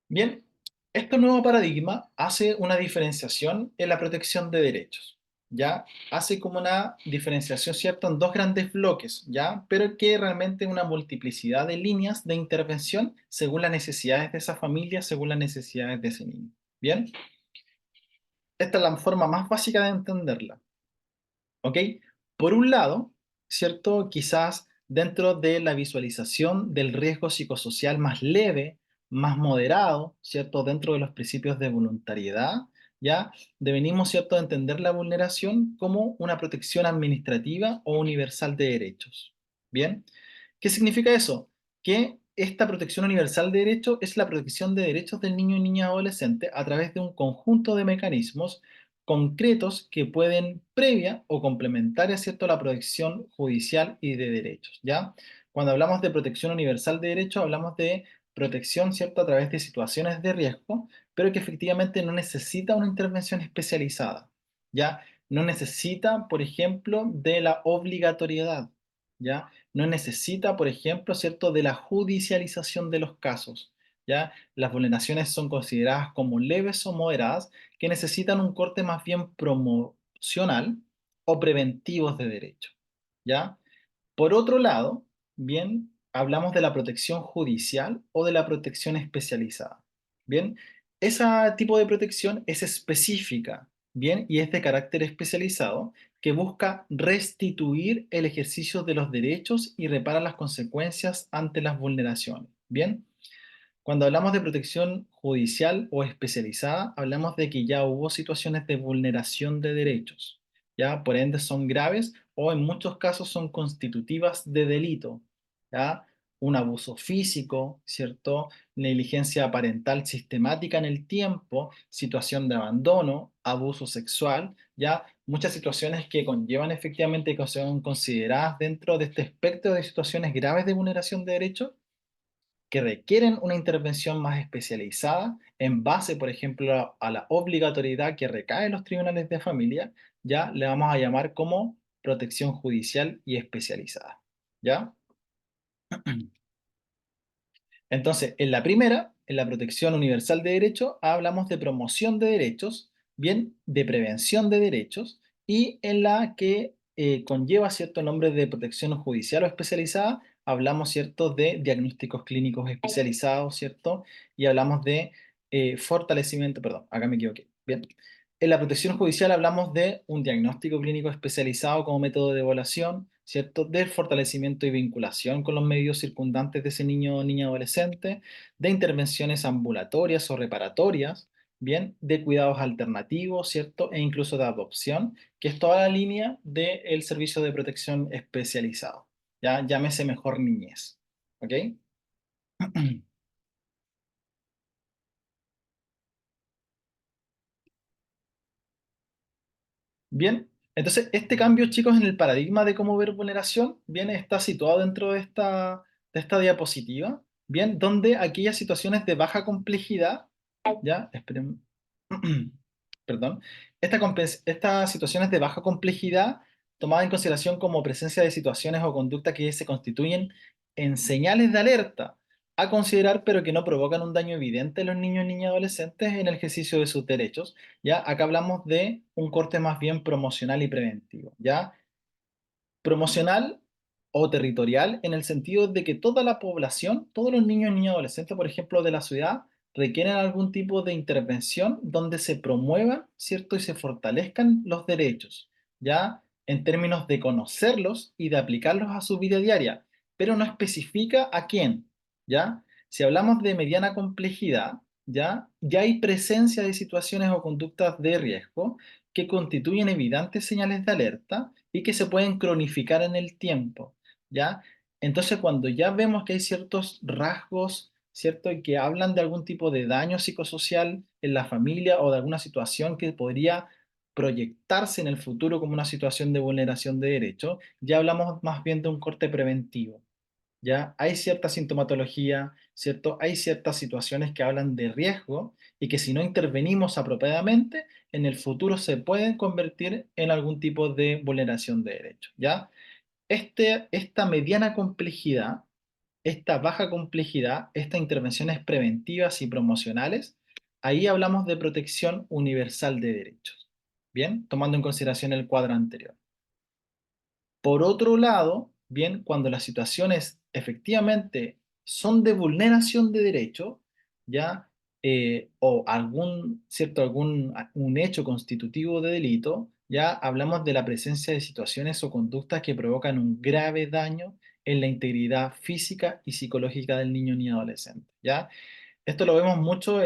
Bien, este nuevo paradigma hace una diferenciación en la protección de derechos, ¿ya? Hace como una diferenciación, ¿cierto?, en dos grandes bloques, ¿ya? Pero que realmente una multiplicidad de líneas de intervención según las necesidades de esa familia, según las necesidades de ese niño. Bien, esta es la forma más básica de entenderla. ¿Ok? Por un lado, ¿cierto? Quizás dentro de la visualización del riesgo psicosocial más leve, más moderado, ¿cierto? Dentro de los principios de voluntariedad, ¿ya? Devenimos, ¿cierto?, de entender la vulneración como una protección administrativa o universal de derechos. ¿Bien? ¿Qué significa eso? Que esta protección universal de derechos es la protección de derechos del niño y niña adolescente a través de un conjunto de mecanismos concretos que pueden previa o complementaria, ¿cierto?, a la protección judicial y de derechos, ¿ya? Cuando hablamos de protección universal de derechos, hablamos de protección, ¿cierto?, a través de situaciones de riesgo, pero que efectivamente no necesita una intervención especializada, ¿ya? No necesita, por ejemplo, de la obligatoriedad, ¿ya? No necesita, por ejemplo, ¿cierto?, de la judicialización de los casos, ¿ya? Las vulneraciones son consideradas como leves o moderadas que necesitan un corte más bien promocional o preventivos de derecho, ¿ya? Por otro lado, bien, hablamos de la protección judicial o de la protección especializada, ¿bien? Ese tipo de protección es específica, ¿bien? Y es de carácter especializado que busca restituir el ejercicio de los derechos y repara las consecuencias ante las vulneraciones, ¿bien? Cuando hablamos de protección judicial o especializada, hablamos de que ya hubo situaciones de vulneración de derechos, ¿ya? Por ende son graves o en muchos casos son constitutivas de delito, ¿ya? Un abuso físico, ¿cierto? Negligencia parental sistemática en el tiempo, situación de abandono, abuso sexual, ¿ya? Muchas situaciones que conllevan efectivamente que son consideradas dentro de este espectro de situaciones graves de vulneración de derechos que requieren una intervención más especializada en base, por ejemplo, a la obligatoriedad que recae en los tribunales de familia, ya le vamos a llamar como protección judicial y especializada, ¿ya? Entonces, en la primera, en la protección universal de derechos, hablamos de promoción de derechos, bien, de prevención de derechos, y en la que conlleva cierto nombre de protección judicial o especializada, hablamos, cierto, de diagnósticos clínicos especializados, cierto, y hablamos de fortalecimiento, perdón, acá me equivoqué, bien. En la protección judicial hablamos de un diagnóstico clínico especializado como método de evaluación, ¿cierto? Del fortalecimiento y vinculación con los medios circundantes de ese niño o niña adolescente, de intervenciones ambulatorias o reparatorias, bien, de cuidados alternativos, ¿cierto? E incluso de adopción, que es toda la línea del servicio de protección especializado, ¿ya? Llámese mejor niñez, ¿ok? Bien, entonces este cambio, chicos, en el paradigma de cómo ver vulneración, bien, está situado dentro de esta diapositiva, bien, donde aquellas situaciones de baja complejidad, ya, esperen, perdón, estas situaciones de baja complejidad tomadas en consideración como presencia de situaciones o conductas que se constituyen en señales de alerta a considerar, pero que no provocan un daño evidente en los niños, niñas y adolescentes en el ejercicio de sus derechos. ¿Ya? Acá hablamos de un corte más bien promocional y preventivo, ¿ya? Promocional o territorial en el sentido de que toda la población, todos los niños, niñas y adolescentes, por ejemplo, de la ciudad, requieren algún tipo de intervención donde se promuevan, ¿cierto? Y se fortalezcan los derechos, ¿ya? En términos de conocerlos y de aplicarlos a su vida diaria, pero no especifica a quién, ¿ya? Si hablamos de mediana complejidad, ¿ya? Ya hay presencia de situaciones o conductas de riesgo que constituyen evidentes señales de alerta y que se pueden cronificar en el tiempo, ¿ya? Entonces, cuando ya vemos que hay ciertos rasgos, ¿cierto? Y que hablan de algún tipo de daño psicosocial en la familia o de alguna situación que podría proyectarse en el futuro como una situación de vulneración de derechos, ya hablamos más bien de un corte preventivo. ¿Ya? Hay cierta sintomatología, ¿cierto? Hay ciertas situaciones que hablan de riesgo y que si no intervenimos apropiadamente, en el futuro se pueden convertir en algún tipo de vulneración de derechos, ¿ya? Esta mediana complejidad, esta baja complejidad, estas intervenciones preventivas y promocionales, ahí hablamos de protección universal de derechos, ¿bien? Tomando en consideración el cuadro anterior. Por otro lado, bien, cuando las situaciones efectivamente son de vulneración de derecho, ya, o un hecho constitutivo de delito, ya hablamos de la presencia de situaciones o conductas que provocan un grave daño en la integridad física y psicológica del niño ni adolescente, ¿ya? Esto lo vemos mucho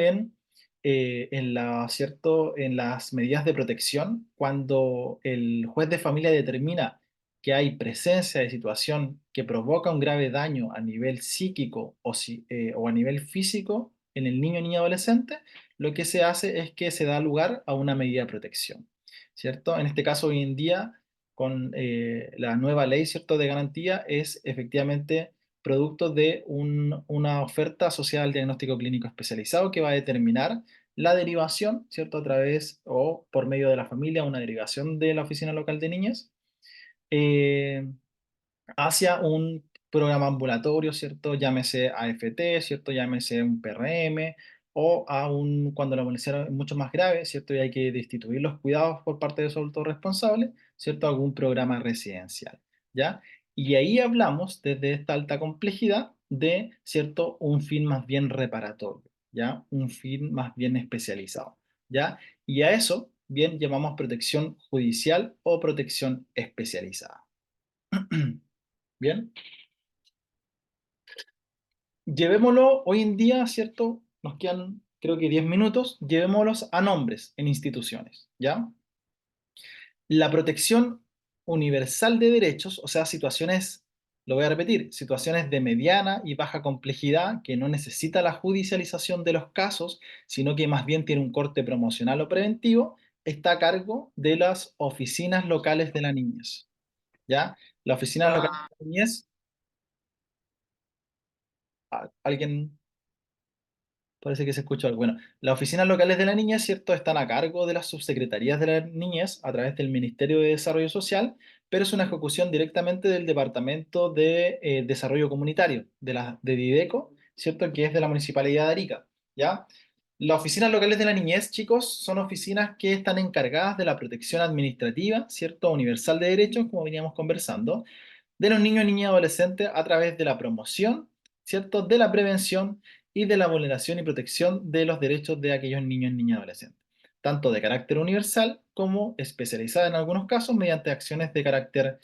¿cierto? En las medidas de protección, cuando el juez de familia determina que hay presencia de situación que provoca un grave daño a nivel psíquico o a nivel físico en el niño, niña, adolescente, lo que se hace es que se da lugar a una medida de protección, ¿cierto? En este caso, hoy en día, con la nueva ley, ¿cierto? De garantía, es efectivamente producto de una oferta asociada al diagnóstico clínico especializado que va a determinar la derivación, ¿cierto? A través o por medio de la familia, una derivación de la oficina local de niñas, eh, hacia un programa ambulatorio, ¿cierto? Llámese AFT, ¿cierto? Llámese un PRM, o cuando la vulneración es mucho más grave, ¿cierto? Y hay que destituir los cuidados por parte de su adulto responsable, ¿cierto? Algún programa residencial, ¿ya? Y ahí hablamos desde esta alta complejidad de, ¿cierto? Un fin más bien reparatorio, ¿ya? Un fin más bien especializado, ¿ya? Y a eso, bien, llamamos protección judicial o protección especializada. Bien, llevémoslo hoy en día, ¿cierto? Nos quedan creo que 10 minutos, llevémoslos a nombres en instituciones, ¿ya? La protección universal de derechos, o sea, situaciones, lo voy a repetir, situaciones de mediana y baja complejidad que no necesita la judicialización de los casos, sino que más bien tiene un corte promocional o preventivo, está a cargo de las oficinas locales de la niñez, ¿ya? La oficina local de la niñez, ¿alguien? Parece que se escuchó algo. Bueno, las oficinas locales de la niñez, ¿cierto? Están a cargo de las subsecretarías de la niñez a través del Ministerio de Desarrollo Social, pero es una ejecución directamente del Departamento de Desarrollo Comunitario, de Dideco, ¿cierto? Que es de la Municipalidad de Arica, ¿ya? Las oficinas locales de la niñez, chicos, son oficinas que están encargadas de la protección administrativa, ¿cierto? Universal de derechos, como veníamos conversando, de los niños, niñas y adolescentes a través de la promoción, ¿cierto? De la prevención y de la vulneración y protección de los derechos de aquellos niños, niñas y adolescentes. tanto de carácter universal como especializada en algunos casos mediante acciones de carácter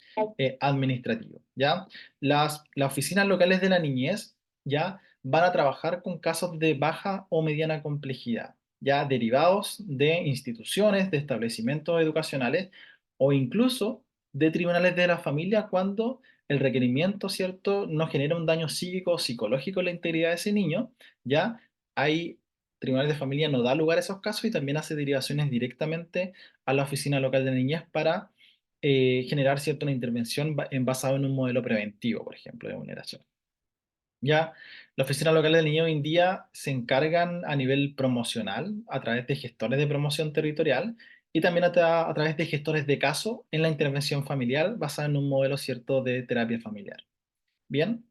administrativo, ¿ya? Las oficinas locales de la niñez, ¿ya? Van a trabajar con casos de baja o mediana complejidad, ya derivados de instituciones, de establecimientos educacionales o incluso de tribunales de la familia cuando el requerimiento, ¿cierto?, no genera un daño psíquico o psicológico en la integridad de ese niño, ¿ya? Hay tribunales de familia no da lugar a esos casos y también hace derivaciones directamente a la oficina local de la niñez para generar, ¿cierto?, una intervención basada en un modelo preventivo, por ejemplo, de vulneración. Ya, las oficinas locales del niño hoy en día se encargan a nivel promocional a través de gestores de promoción territorial y también a través de gestores de caso en la intervención familiar basada en un modelo cierto de terapia familiar. Bien.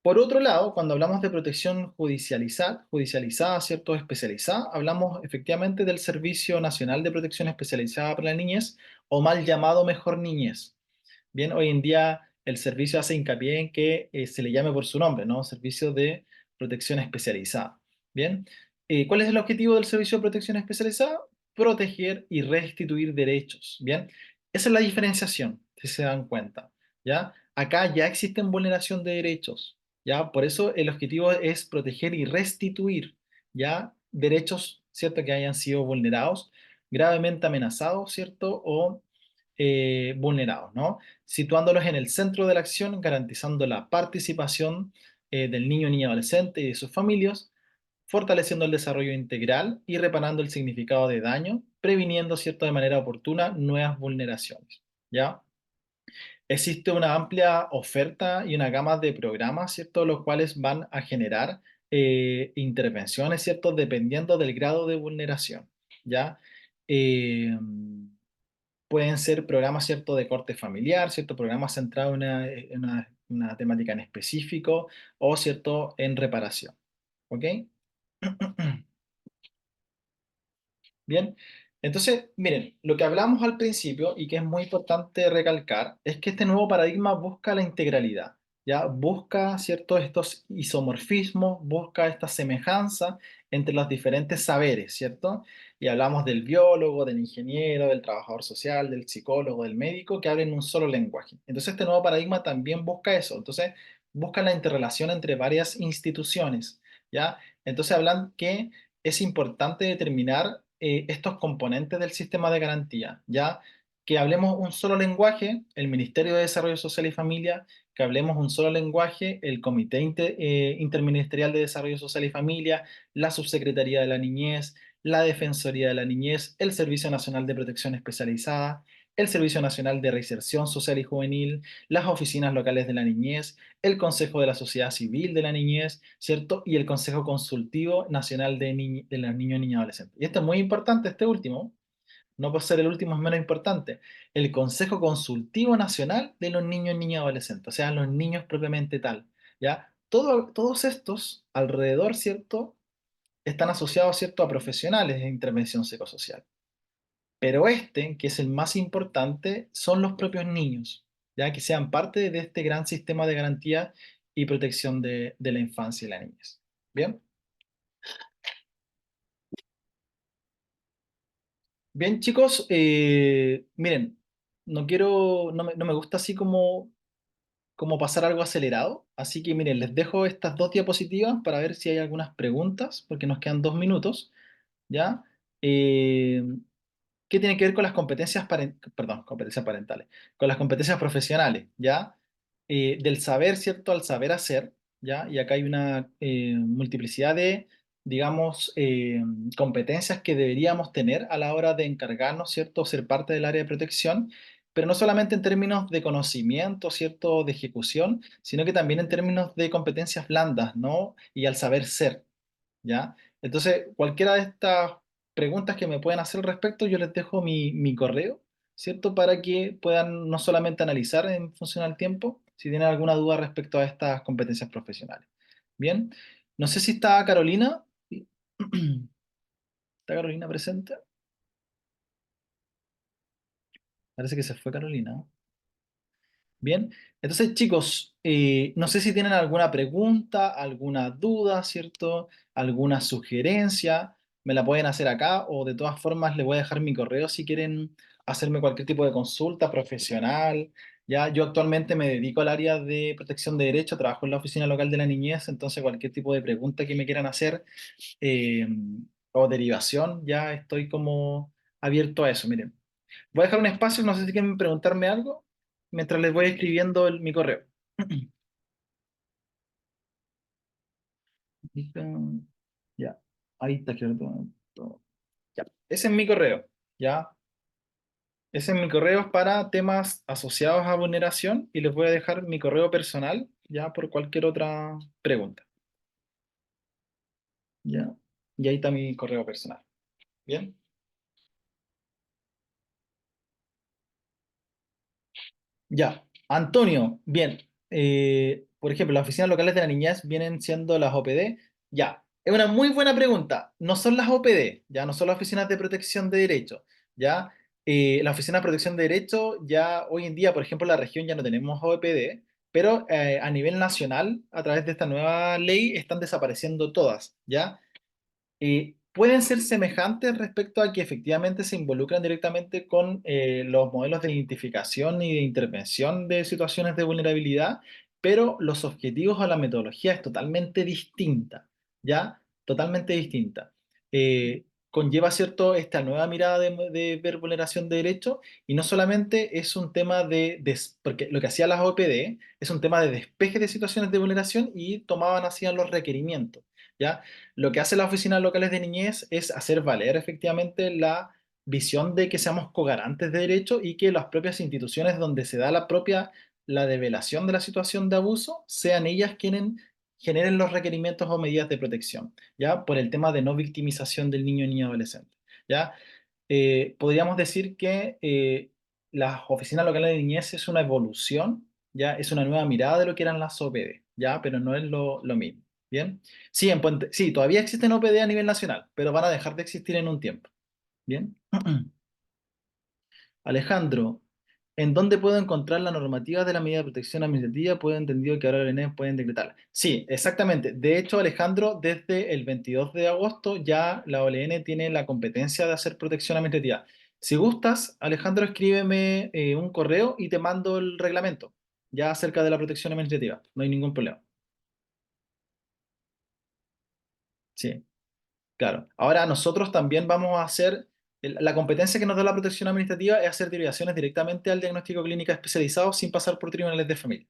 Por otro lado, cuando hablamos de protección judicializada, ¿cierto? Especializada, hablamos efectivamente del Servicio Nacional de Protección Especializada para la Niñez o mal llamado Mejor Niñez. Bien, hoy en día el servicio hace hincapié en que se le llame por su nombre, ¿no? Servicio de Protección Especializada. Bien, ¿cuál es el objetivo del Servicio de Protección Especializada? Proteger y restituir derechos. Bien, esa es la diferenciación, si se dan cuenta. ¿Ya? Acá ya existen vulneración de derechos. ¿Ya? Por eso el objetivo es proteger y restituir, ¿ya? Derechos, ¿cierto? Que hayan sido vulnerados, gravemente amenazados, ¿cierto? O vulnerados, ¿no? Situándolos en el centro de la acción, garantizando la participación del niño, niña, adolescente y de sus familias, fortaleciendo el desarrollo integral y reparando el significado de daño, previniendo, ¿cierto?, de manera oportuna nuevas vulneraciones, ¿ya? Existe una amplia oferta y una gama de programas, ¿cierto?, los cuales van a generar intervenciones, ¿cierto?, dependiendo del grado de vulneración, ¿ya? Eh, Pueden ser programas, ¿cierto?, de corte familiar, ¿cierto?, programas centrados en una temática en específico o, ¿cierto?, en reparación, ¿ok? Bien, entonces, miren, lo que hablamos al principio y que es muy importante recalcar es que este nuevo paradigma busca la integralidad, ¿ya? Busca, ¿cierto?, estos isomorfismos, busca esta semejanza entre los diferentes saberes, ¿cierto? Y hablamos del biólogo, del ingeniero, del trabajador social, del psicólogo, del médico, que hablen un solo lenguaje. Entonces, este nuevo paradigma también busca eso, entonces, busca la interrelación entre varias instituciones, ¿ya? Entonces, hablan que es importante determinar estos componentes del sistema de garantía, ya que hablemos un solo lenguaje, el Ministerio de Desarrollo Social y Familia, que hablemos un solo lenguaje, el Comité Interministerial de Desarrollo Social y Familia, la Subsecretaría de la Niñez, la Defensoría de la Niñez, el Servicio Nacional de Protección Especializada, el Servicio Nacional de Reinserción Social y Juvenil, las oficinas locales de la niñez, el Consejo de la Sociedad Civil de la Niñez, ¿cierto? Y el Consejo Consultivo Nacional de los Niños y Niñas Adolescentes. Y esto es muy importante, este último, no por ser el último es menos importante, el Consejo Consultivo Nacional de los Niños y Niñas Adolescentes, o sea, los niños propiamente tal, ¿ya? Todos estos alrededor, ¿cierto? Están asociados, ¿cierto?, a profesionales de intervención psicosocial. Pero este, que es el más importante, son los propios niños, ya que sean parte de este gran sistema de garantía y protección de la infancia y la niñez. Bien, bien chicos, miren, no me gusta así como pasar algo acelerado, así que miren, les dejo estas dos diapositivas para ver si hay algunas preguntas, porque nos quedan 2 minutos, ¿ya? Eh, ¿Qué tiene que ver con las competencias parentales, con las competencias profesionales, ¿ya? Del saber, ¿cierto?, al saber hacer, ¿ya? Y acá hay una multiplicidad de, digamos, competencias que deberíamos tener a la hora de encargarnos, ¿cierto?, ser parte del área de protección, pero no solamente en términos de conocimiento, ¿cierto?, de ejecución, sino que también en términos de competencias blandas, ¿no? Y al saber ser, ¿ya? Entonces, cualquiera de estas preguntas que me puedan hacer al respecto, yo les dejo mi correo, ¿cierto? Para que puedan no solamente analizar en función al tiempo, si tienen alguna duda respecto a estas competencias profesionales. Bien, no sé si está Carolina. ¿Está Carolina presente? Parece que se fue Carolina. Bien, entonces chicos, no sé si tienen alguna pregunta, alguna duda, ¿cierto? Alguna sugerencia me la pueden hacer acá o de todas formas les voy a dejar mi correo si quieren hacerme cualquier tipo de consulta profesional. Ya, yo actualmente me dedico al área de protección de derechos, trabajo en la oficina local de la niñez, entonces cualquier tipo de pregunta que me quieran hacer eh, o derivación, ya estoy como abierto a eso. Miren, voy a dejar un espacio, no sé si quieren preguntarme algo mientras les voy escribiendo mi correo. Ya, ahí está, quiero todo. Ya, ese es mi correo, ya. Ese es mi correo para temas asociados a vulneración y les voy a dejar mi correo personal, ya, por cualquier otra pregunta, ya. Y ahí está mi correo personal, ¿bien? Ya, Antonio, bien. Por ejemplo, las oficinas locales de la niñez vienen siendo las OPD. Ya, es una muy buena pregunta. No son las OPD, ya no son las oficinas de protección de derechos, ya. Las oficinas de protección de derechos, ya hoy en día, por ejemplo, en la región ya no tenemos OPD, pero a nivel nacional, a través de esta nueva ley, están desapareciendo todas, ya. Pueden ser semejantes respecto a que efectivamente se involucran directamente con los modelos de identificación y de intervención de situaciones de vulnerabilidad, pero los objetivos o la metodología es totalmente distinta, ¿ya? Totalmente distinta. Conlleva, ¿cierto?, esta nueva mirada de ver vulneración de derechos y no solamente es un tema porque lo que hacía las OPD es un tema de despeje de situaciones de vulneración y tomaban, hacían los requerimientos, ¿ya? Lo que hace las oficinas locales de niñez es hacer valer efectivamente la visión de que seamos cogarantes de derecho y que las propias instituciones donde se da la develación de la situación de abuso sean ellas quienes generen los requerimientos o medidas de protección, ¿ya? Por el tema de no victimización del niño y niña adolescente, ¿ya? Podríamos decir que las oficinas locales de niñez es una evolución, ¿ya? Es una nueva mirada de lo que eran las OPD, ¿ya? Pero no es lo mismo, ¿bien? Sí, sí, todavía existen OPD a nivel nacional, pero van a dejar de existir en un tiempo. ¿Bien? Alejandro, ¿en dónde puedo encontrar la normativa de la medida de protección administrativa? Puedo entendido que ahora el ENE pueden decretarla. Sí, exactamente. De hecho, Alejandro, desde el 22 de agosto ya la OLN tiene la competencia de hacer protección administrativa. Si gustas, Alejandro, escríbeme un correo y te mando el reglamento ya acerca de la protección administrativa. No hay ningún problema. Sí. Claro. Ahora nosotros también vamos a hacer, la competencia que nos da la protección administrativa es hacer derivaciones directamente al diagnóstico clínico especializado sin pasar por tribunales de familia.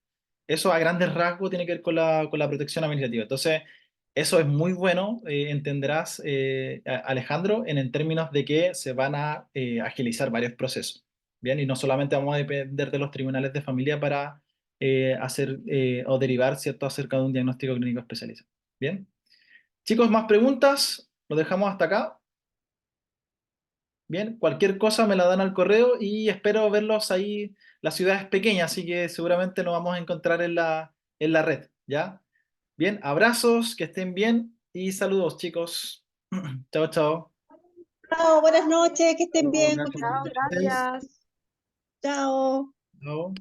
Eso a grandes rasgos tiene que ver con la protección administrativa. Entonces, eso es muy bueno, entenderás, Alejandro, en términos de que se van a agilizar varios procesos. Bien, y no solamente vamos a depender de los tribunales de familia para hacer o derivar, ¿cierto?, acerca de un diagnóstico clínico especializado. Bien. Chicos, más preguntas, lo dejamos hasta acá. Bien, cualquier cosa me la dan al correo y espero verlos ahí. La ciudad es pequeña, así que seguramente nos vamos a encontrar en la red, ¿ya? Bien, abrazos, que estén bien y saludos, chicos. Chao, chao. Chao, buenas noches, que estén Chao, bien, gracias, muchas buenas Chao, noches. gracias. gracias. Chao. Chao.